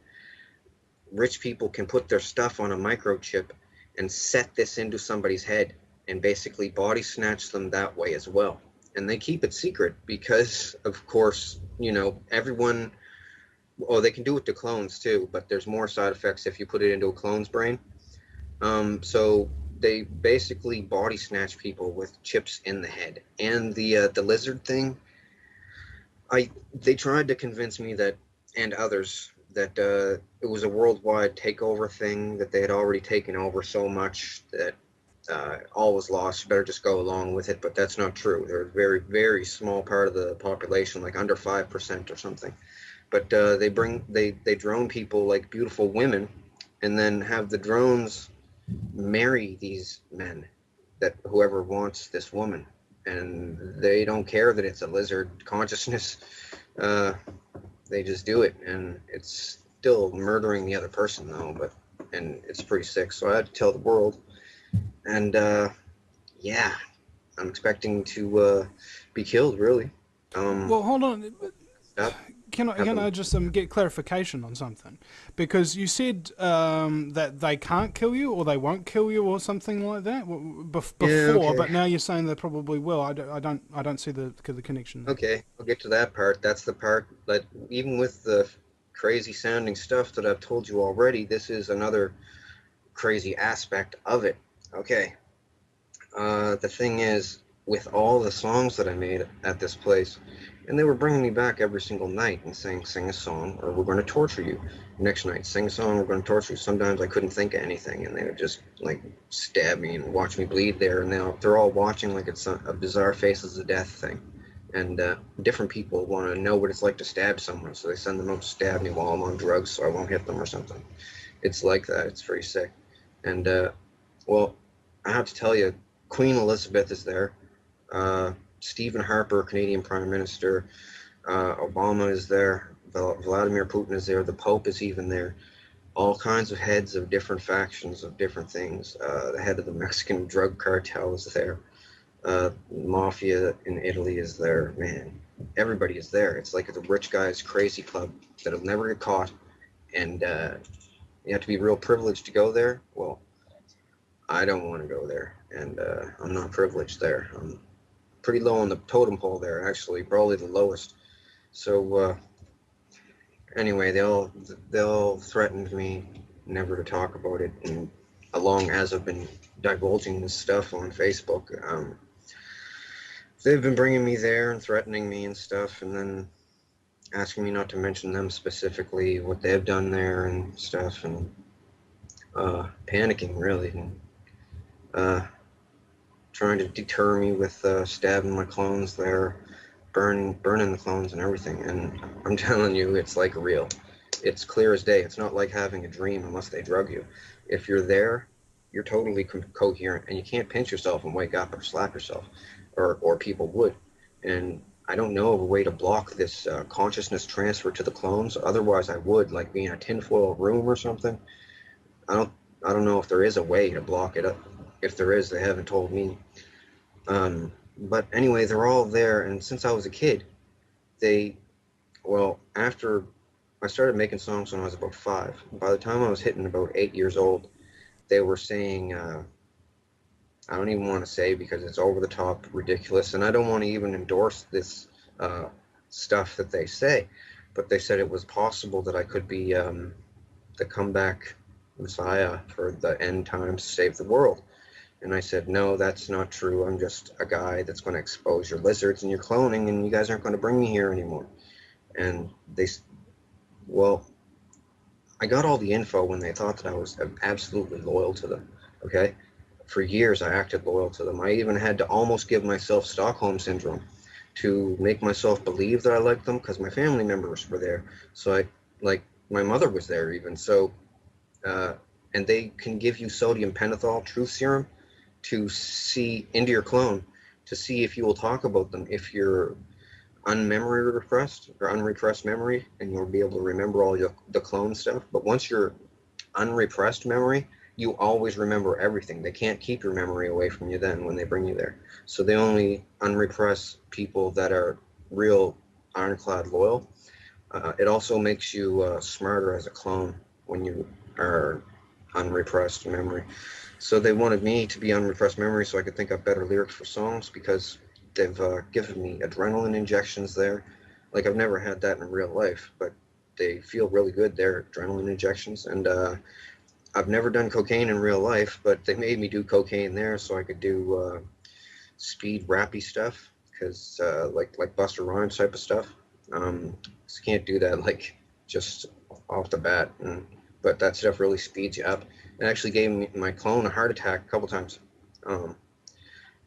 Speaker 1: rich people can put their stuff on a microchip and set this into somebody's head and basically body snatch them that way as well. And they keep it secret because, of course, everyone, oh, they can do it to clones too, but there's more side effects if you put it into a clone's brain. So they basically body snatch people with chips in the head. And the lizard thing, they tried to convince me that, and others, that it was a worldwide takeover thing, that they had already taken over so much that all was lost. You better just go along with it. But that's not true. They're a very, very small part of the population, like under 5% or something. But they drone people like beautiful women, and then have the drones marry these men, that whoever wants this woman, and they don't care that it's a lizard consciousness. Uh, they just do it, and it's still murdering the other person though. But and it's pretty sick. So I had to tell the world, and yeah, I'm expecting to be killed. Really.
Speaker 2: Well, hold on.
Speaker 1: Stop.
Speaker 2: Can I just get clarification on something? Because you said that they can't kill you or they won't kill you or something like that
Speaker 1: Yeah.
Speaker 2: before,
Speaker 1: Okay.
Speaker 2: but now you're saying they probably will. I don't see the connection there.
Speaker 1: Okay. I'll get to that part. That's the part that even with the crazy sounding stuff that I've told you already, this is another crazy aspect of it. Okay. The thing is, with all the songs that I made at this place, and they were bringing me back every single night and saying, sing a song or we're going to torture you. Next night, sing a song, we're going to torture you. Sometimes I couldn't think of anything, and they would just like stab me and watch me bleed there. And they're all watching like it's a bizarre Faces of Death thing. And different people want to know what it's like to stab someone, so they send them out to stab me while I'm on drugs so I won't hit them or something. It's like that. It's very sick. And well, I have to tell you, Queen Elizabeth is there. Stephen Harper, Canadian Prime Minister. Obama is there. Vladimir Putin is there. The Pope is even there. All kinds of heads of different factions of different things. The head of the Mexican drug cartel is there. Mafia in Italy is there. Man, everybody is there. It's like the rich guy's crazy club that'll never get caught. And you have to be real privileged to go there. Well, I don't want to go there, and I'm not privileged there. I'm pretty low on the totem pole there, actually, probably the lowest. So anyway, they all threatened me never to talk about it, and along as I've been divulging this stuff on Facebook, they've been bringing me there and threatening me and stuff, and then asking me not to mention them specifically, what they've done there and stuff, and panicking really, and trying to deter me with stabbing my clones there, burning the clones and everything. And I'm telling you, it's like real. It's clear as day. It's not like having a dream unless they drug you. If you're there, you're totally coherent, and you can't pinch yourself and wake up or slap yourself, or people would. And I don't know of a way to block this consciousness transfer to the clones. Otherwise, I would, like being in a tinfoil room or something. I don't I don't know if there is a way to block it up. If there is, they haven't told me. But anyway, they're all there, and since I was a kid, after I started making songs when I was about 5. By the time I was hitting about 8 years old, they were saying, I don't even want to say because it's over the top ridiculous, and I don't want to even endorse this stuff that they say, but they said it was possible that I could be the comeback Messiah for the end times to save the world. And I said, no, that's not true. I'm just a guy that's going to expose your lizards and your cloning, and you guys aren't going to bring me here anymore. And I got all the info when they thought that I was absolutely loyal to them, okay? For years, I acted loyal to them. I even had to almost give myself Stockholm Syndrome to make myself believe that I liked them, because my family members were there. So my mother was there even. So, and they can give you sodium pentothal truth serum to see into your clone, to see if you will talk about them, if you're unmemory repressed or unrepressed memory, and you'll be able to remember all the clone stuff. But once you're unrepressed memory, you always remember everything. They can't keep your memory away from you then when they bring you there. So they only unrepress people that are real ironclad loyal. It also makes you smarter as a clone when you are unrepressed memory. So they wanted me to be unrepressed memory so I could think up better lyrics for songs, because they've given me adrenaline injections there. Like, I've never had that in real life, but they feel really good. They're adrenaline injections. And I've never done cocaine in real life, but they made me do cocaine there so I could do speed rappy stuff, because like Busta Rhymes type of stuff. Just can't do that like just off the bat, but that stuff really speeds you up. It actually gave my clone a heart attack a couple times. Um,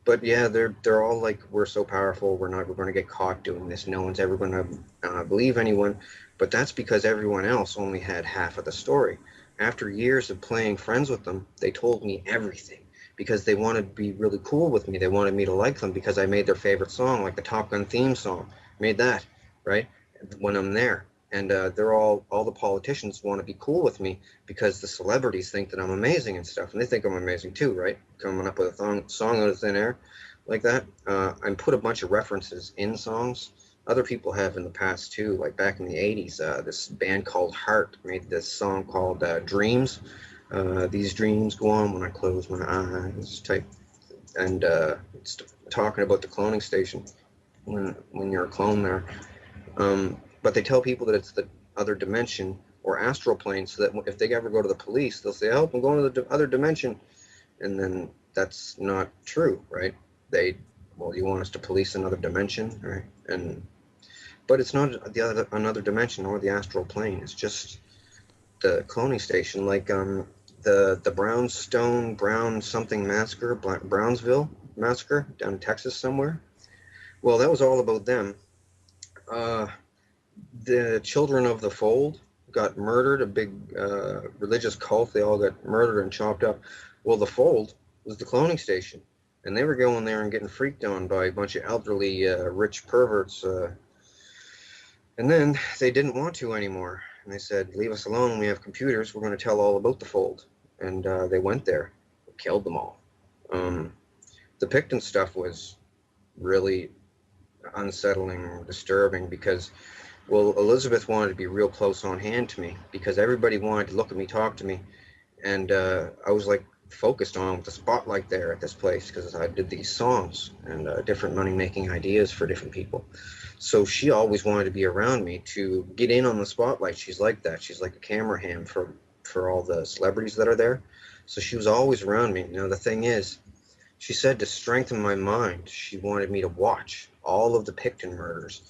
Speaker 1: but yeah, they're all like, we're so powerful, we're going to get caught doing this. No one's ever going to believe anyone. But that's because everyone else only had half of the story. After years of playing friends with them, they told me everything because they wanted to be really cool with me. They wanted me to like them because I made their favorite song, like the Top Gun theme song. Made that, right? When I'm there. And they're all the politicians want to be cool with me because the celebrities think that I'm amazing and stuff, and they think I'm amazing too, right? Coming up with a song out of thin air like that, and put a bunch of references in songs. Other people have in the past too, like back in the '80s. This band called Heart made this song called "Dreams." These dreams go on when I close my eyes, type, and it's talking about the cloning station when you're a clone there. But they tell people that it's the other dimension or astral plane, so that if they ever go to the police, they'll say, "Oh, I'm going to the other dimension," and then that's not true, right? They, well, you want us to police another dimension, right? And but it's not the other another dimension or the astral plane. It's just the cloning station, like the Brown something massacre, Brownsville massacre down in Texas somewhere. Well, that was all about them. Uh, the Children of the Fold got murdered, a big religious cult. They all got murdered and chopped up. Well, the Fold was the cloning station, and they were going there and getting freaked on by a bunch of elderly, rich perverts. And then they didn't want to anymore, and they said, "Leave us alone. We have computers. We're going to tell all about the Fold." And they went there, killed them all. Um, the Picton stuff was really unsettling, disturbing, because, well, Elizabeth wanted to be real close on hand to me because everybody wanted to look at me, talk to me, and I was like focused on with the spotlight there at this place because I did these songs and different money-making ideas for different people. So she always wanted to be around me to get in on the spotlight. She's like that. She's like a camera ham for all the celebrities that are there. So she was always around me. You know, the thing is, she said to strengthen my mind, she wanted me to watch all of the Picton murders,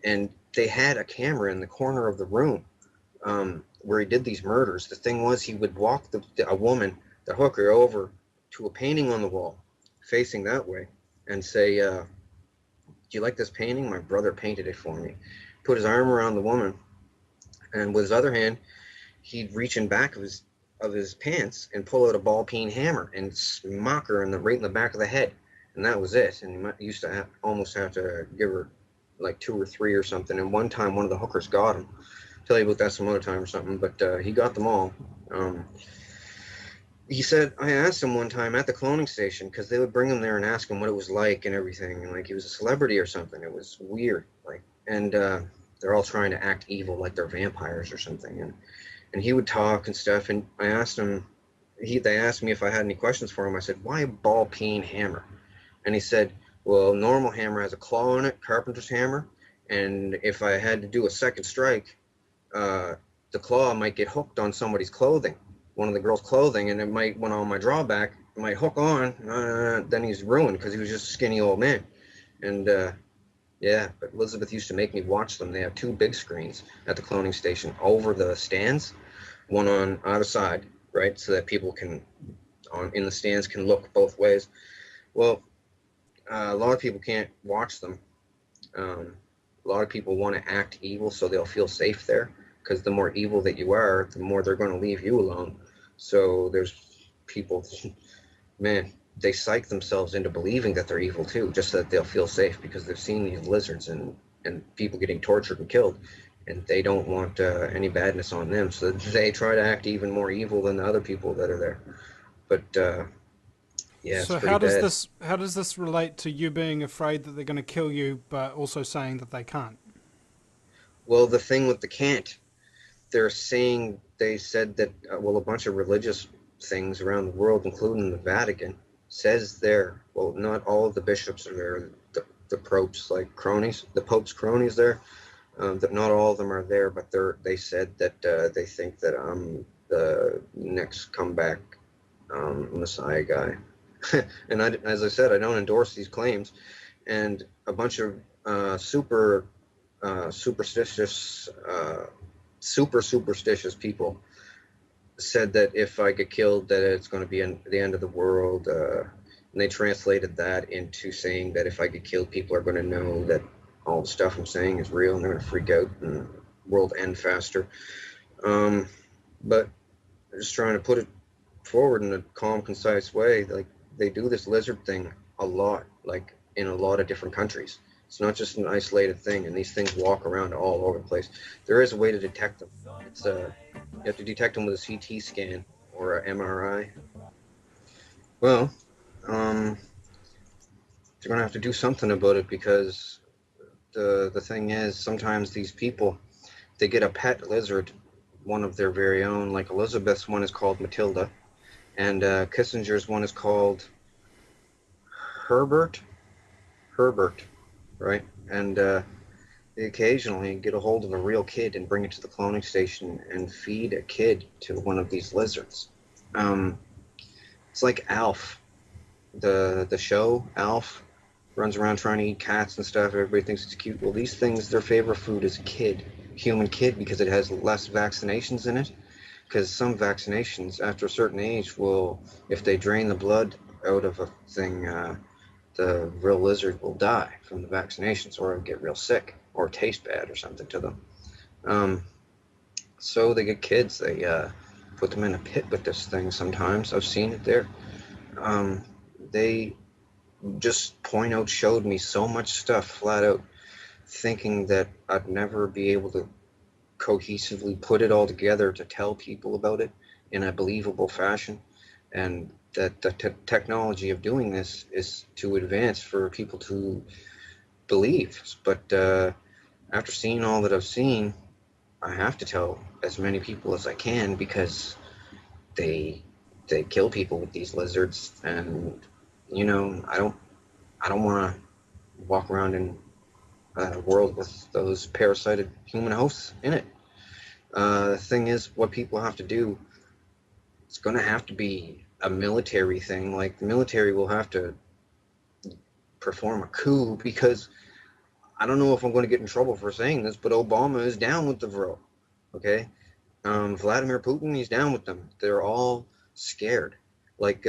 Speaker 1: and they had a camera in the corner of the room where he did these murders. The thing was, he would walk a woman, the hooker, over to a painting on the wall, facing that way, and say, "Do you like this painting? My brother painted it for me." Put his arm around the woman, and with his other hand, he'd reach in back of his pants and pull out a ball peen hammer and smack her right in the back of the head, and that was it. And he used to almost have to give her like two or three or something. And one time, one of the hookers got him. I'll tell you about that some other time or something. But he got them all. He said, I asked him one time at the cloning station, because they would bring him there and ask him what it was like and everything, and like he was a celebrity or something. It was weird, like, and they're all trying to act evil, like they're vampires or something, and he would talk and stuff. And I asked him, they asked me if I had any questions for him. I said, why a ball peen hammer? And he said, well, normal hammer has a claw in it, carpenter's hammer, and if I had to do a second strike, the claw might get hooked on somebody's clothing, one of the girls' clothing, and it might, when on my drawback, it might hook on, then he's ruined because he was just a skinny old man. And yeah, but Elizabeth used to make me watch them. They have two big screens at the cloning station over the stands, one on either side, right, so that people can, in the stands, can look both ways. Well, a lot of people can't watch them. A lot of people want to act evil so they'll feel safe there, because the more evil that you are, the more they're going to leave you alone. So there's people, man, they psych themselves into believing that they're evil too, just so that they'll feel safe, because they've seen these lizards and people getting tortured and killed, and they don't want any badness on them. So they try to act even more evil than the other people that are there. But yeah, it's
Speaker 2: So
Speaker 1: pretty bad.
Speaker 2: how does this relate to you being afraid that they're going to kill you, but also saying that they can't?
Speaker 1: Well, the thing with the can't, they said that, well, a bunch of religious things around the world, including the Vatican, says there, well, not all of the bishops are there, the popes, like cronies, the pope's cronies there, that not all of them are there, but they said that they think that I'm the next comeback Messiah guy. And as I said, I don't endorse these claims. And a bunch of superstitious, super superstitious people said that if I get killed, that it's going to be the end of the world. And they translated that into saying that if I get killed, people are going to know that all the stuff I'm saying is real, and they're going to freak out and the world end faster. But they're just trying to put it forward in a calm, concise way. Like, they do this lizard thing a lot, like in a lot of different countries. It's not just an isolated thing, and these things walk around all over the place. There is a way to detect them. It's you have to detect them with a CT scan or a MRI. Well, they're gonna have to do something about it, because the thing is, sometimes these people, they get a pet lizard, one of their very own. Like Elizabeth's one is called Matilda, and Kissinger's one is called Herbert. Herbert, right? And they occasionally get a hold of a real kid and bring it to the cloning station and feed a kid to one of these lizards. It's like Alf, the show Alf, runs around trying to eat cats and stuff. Everybody thinks it's cute. Well, these things, their favorite food is a kid, human kid, because it has less vaccinations in it. Because some vaccinations, after a certain age, will, if they drain the blood out of a thing, the real lizard will die from the vaccinations, or get real sick, or taste bad or something to them. So they get kids, they put them in a pit with this thing sometimes. I've seen it there. They just showed me so much stuff flat out, thinking that I'd never be able to cohesively put it all together to tell people about it in a believable fashion, and that the technology of doing this is to advance for people to believe. But after seeing all that I've seen, I have to tell as many people as I can, because they kill people with these lizards, and I don't want to walk around in a world with those parasited human hosts in it. The thing is, what people have to do, it's going to have to be a military thing. Like, the military will have to perform a coup, because I don't know if I'm going to get in trouble for saying this, but Obama is down with the Vril. Okay? Vladimir Putin, he's down with them. They're all scared. Like,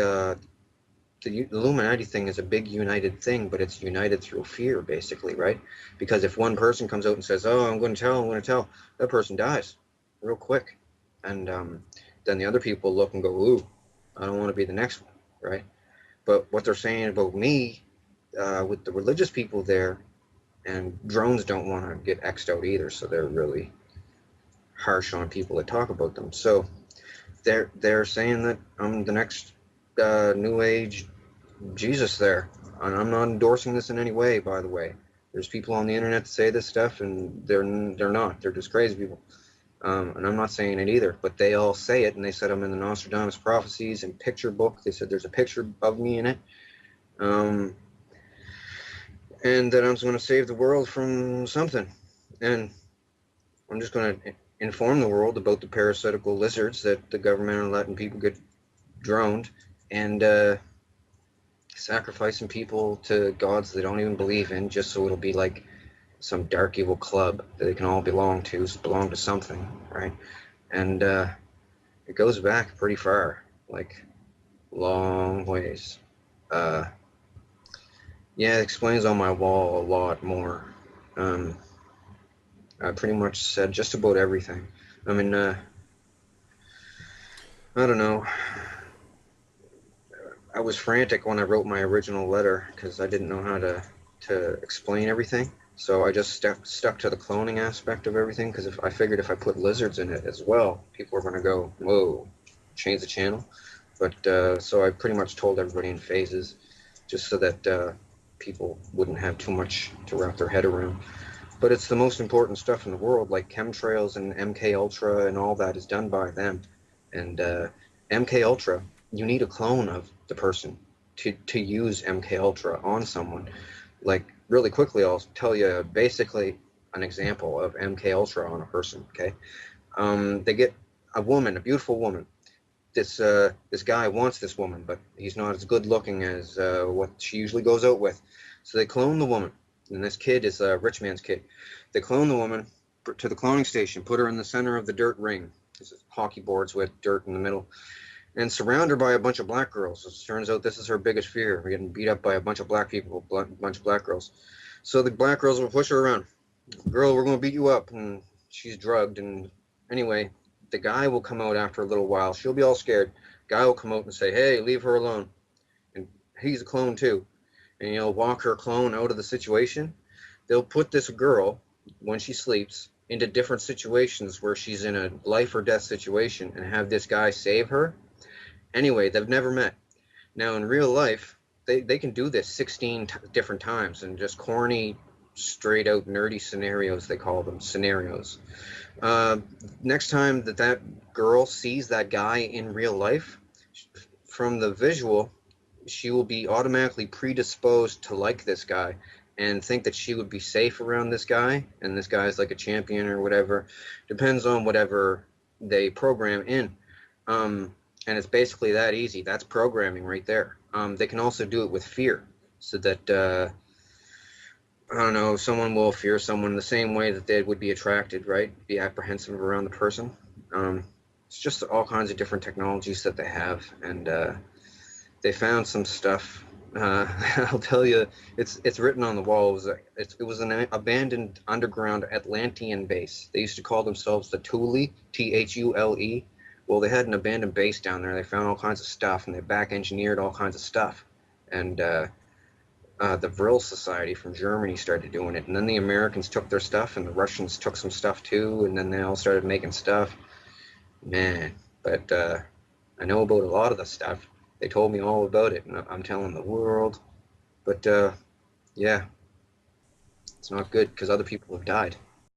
Speaker 1: the Illuminati thing is a big united thing, but it's united through fear, basically, right? Because if one person comes out and says, "Oh, I'm going to tell," that person dies real quick, and then the other people look and go, "Ooh, I don't want to be the next one," right? But what they're saying about me, with the religious people there, and drones don't want to get X'd out either, so they're really harsh on people that talk about them. So they're saying that I'm the next New Age Jesus there. And I'm not endorsing this in any way, by the way. There's people on the internet that say this stuff, and they're not. They're just crazy people. And I'm not saying it either, but they all say it, and they said I'm in the Nostradamus Prophecies and picture book. They said there's a picture of me in it. And that I'm going to save the world from something. And I'm just going to inform the world about the parasitical lizards that the government are letting people get droned, and sacrificing people to gods they don't even believe in, just so it'll be like some dark evil club that they can all belong to something, right? And it goes back pretty far, like long ways. Yeah, it explains on my wall a lot more. I pretty much said just about everything. I mean, I don't know. I was frantic when I wrote my original letter, because I didn't know how to explain everything. So I just stuck to the cloning aspect of everything, because I figured if I put lizards in it as well, people were going to go, whoa, change the channel. But so I pretty much told everybody in phases, just so that people wouldn't have too much to wrap their head around. But it's the most important stuff in the world, like chemtrails and MK Ultra and all that is done by them. And MK Ultra, you need a clone of the person to use MK Ultra on someone. Like, really quickly, I'll tell you basically an example of MK Ultra on a person. Okay, they get a woman, a beautiful woman. This guy wants this woman, but he's not as good looking as what she usually goes out with. So they clone the woman, and this kid is a rich man's kid. They clone the woman to the cloning station, put her in the center of the dirt ring. There's hockey boards with dirt in the middle. and surround her by a bunch of black girls. It turns out this is her biggest fear, getting beat up by a bunch of black people, a bunch of black girls. So the black girls will push her around. Girl, we're going to beat you up. And she's drugged. And anyway, the guy will come out after a little while. She'll be all scared. Guy will come out and say, hey, leave her alone. And he's a clone too. And he'll walk her clone out of the situation. They'll put this girl, when she sleeps, into different situations where she's in a life or death situation and have this guy save her. Anyway, they've never met. Now, in real life, they can do this 16 different times, and just corny, straight out nerdy scenarios, they call them scenarios. Next time that girl sees that guy in real life, from the visual, she will be automatically predisposed to like this guy and think that she would be safe around this guy, and this guy is like a champion or whatever. Depends on whatever they program in. And it's basically that easy. That's programming right there. They can also do it with fear, so that I don't know, someone will fear someone the same way that they would be attracted, right? Be apprehensive around the person. It's just all kinds of different technologies that they have, and they found some stuff. I'll tell you, it's written on the wall. It was an abandoned underground Atlantean base. They used to call themselves the Thule, Thule. Well, they had an abandoned base down there. They found all kinds of stuff, and they back-engineered all kinds of stuff. And the Vril Society from Germany started doing it, and then the Americans took their stuff, and the Russians took some stuff too, and then they all started making stuff. Man, but I know about a lot of the stuff. They told me all about it, and I'm telling the world. But yeah, it's not good because other people have died.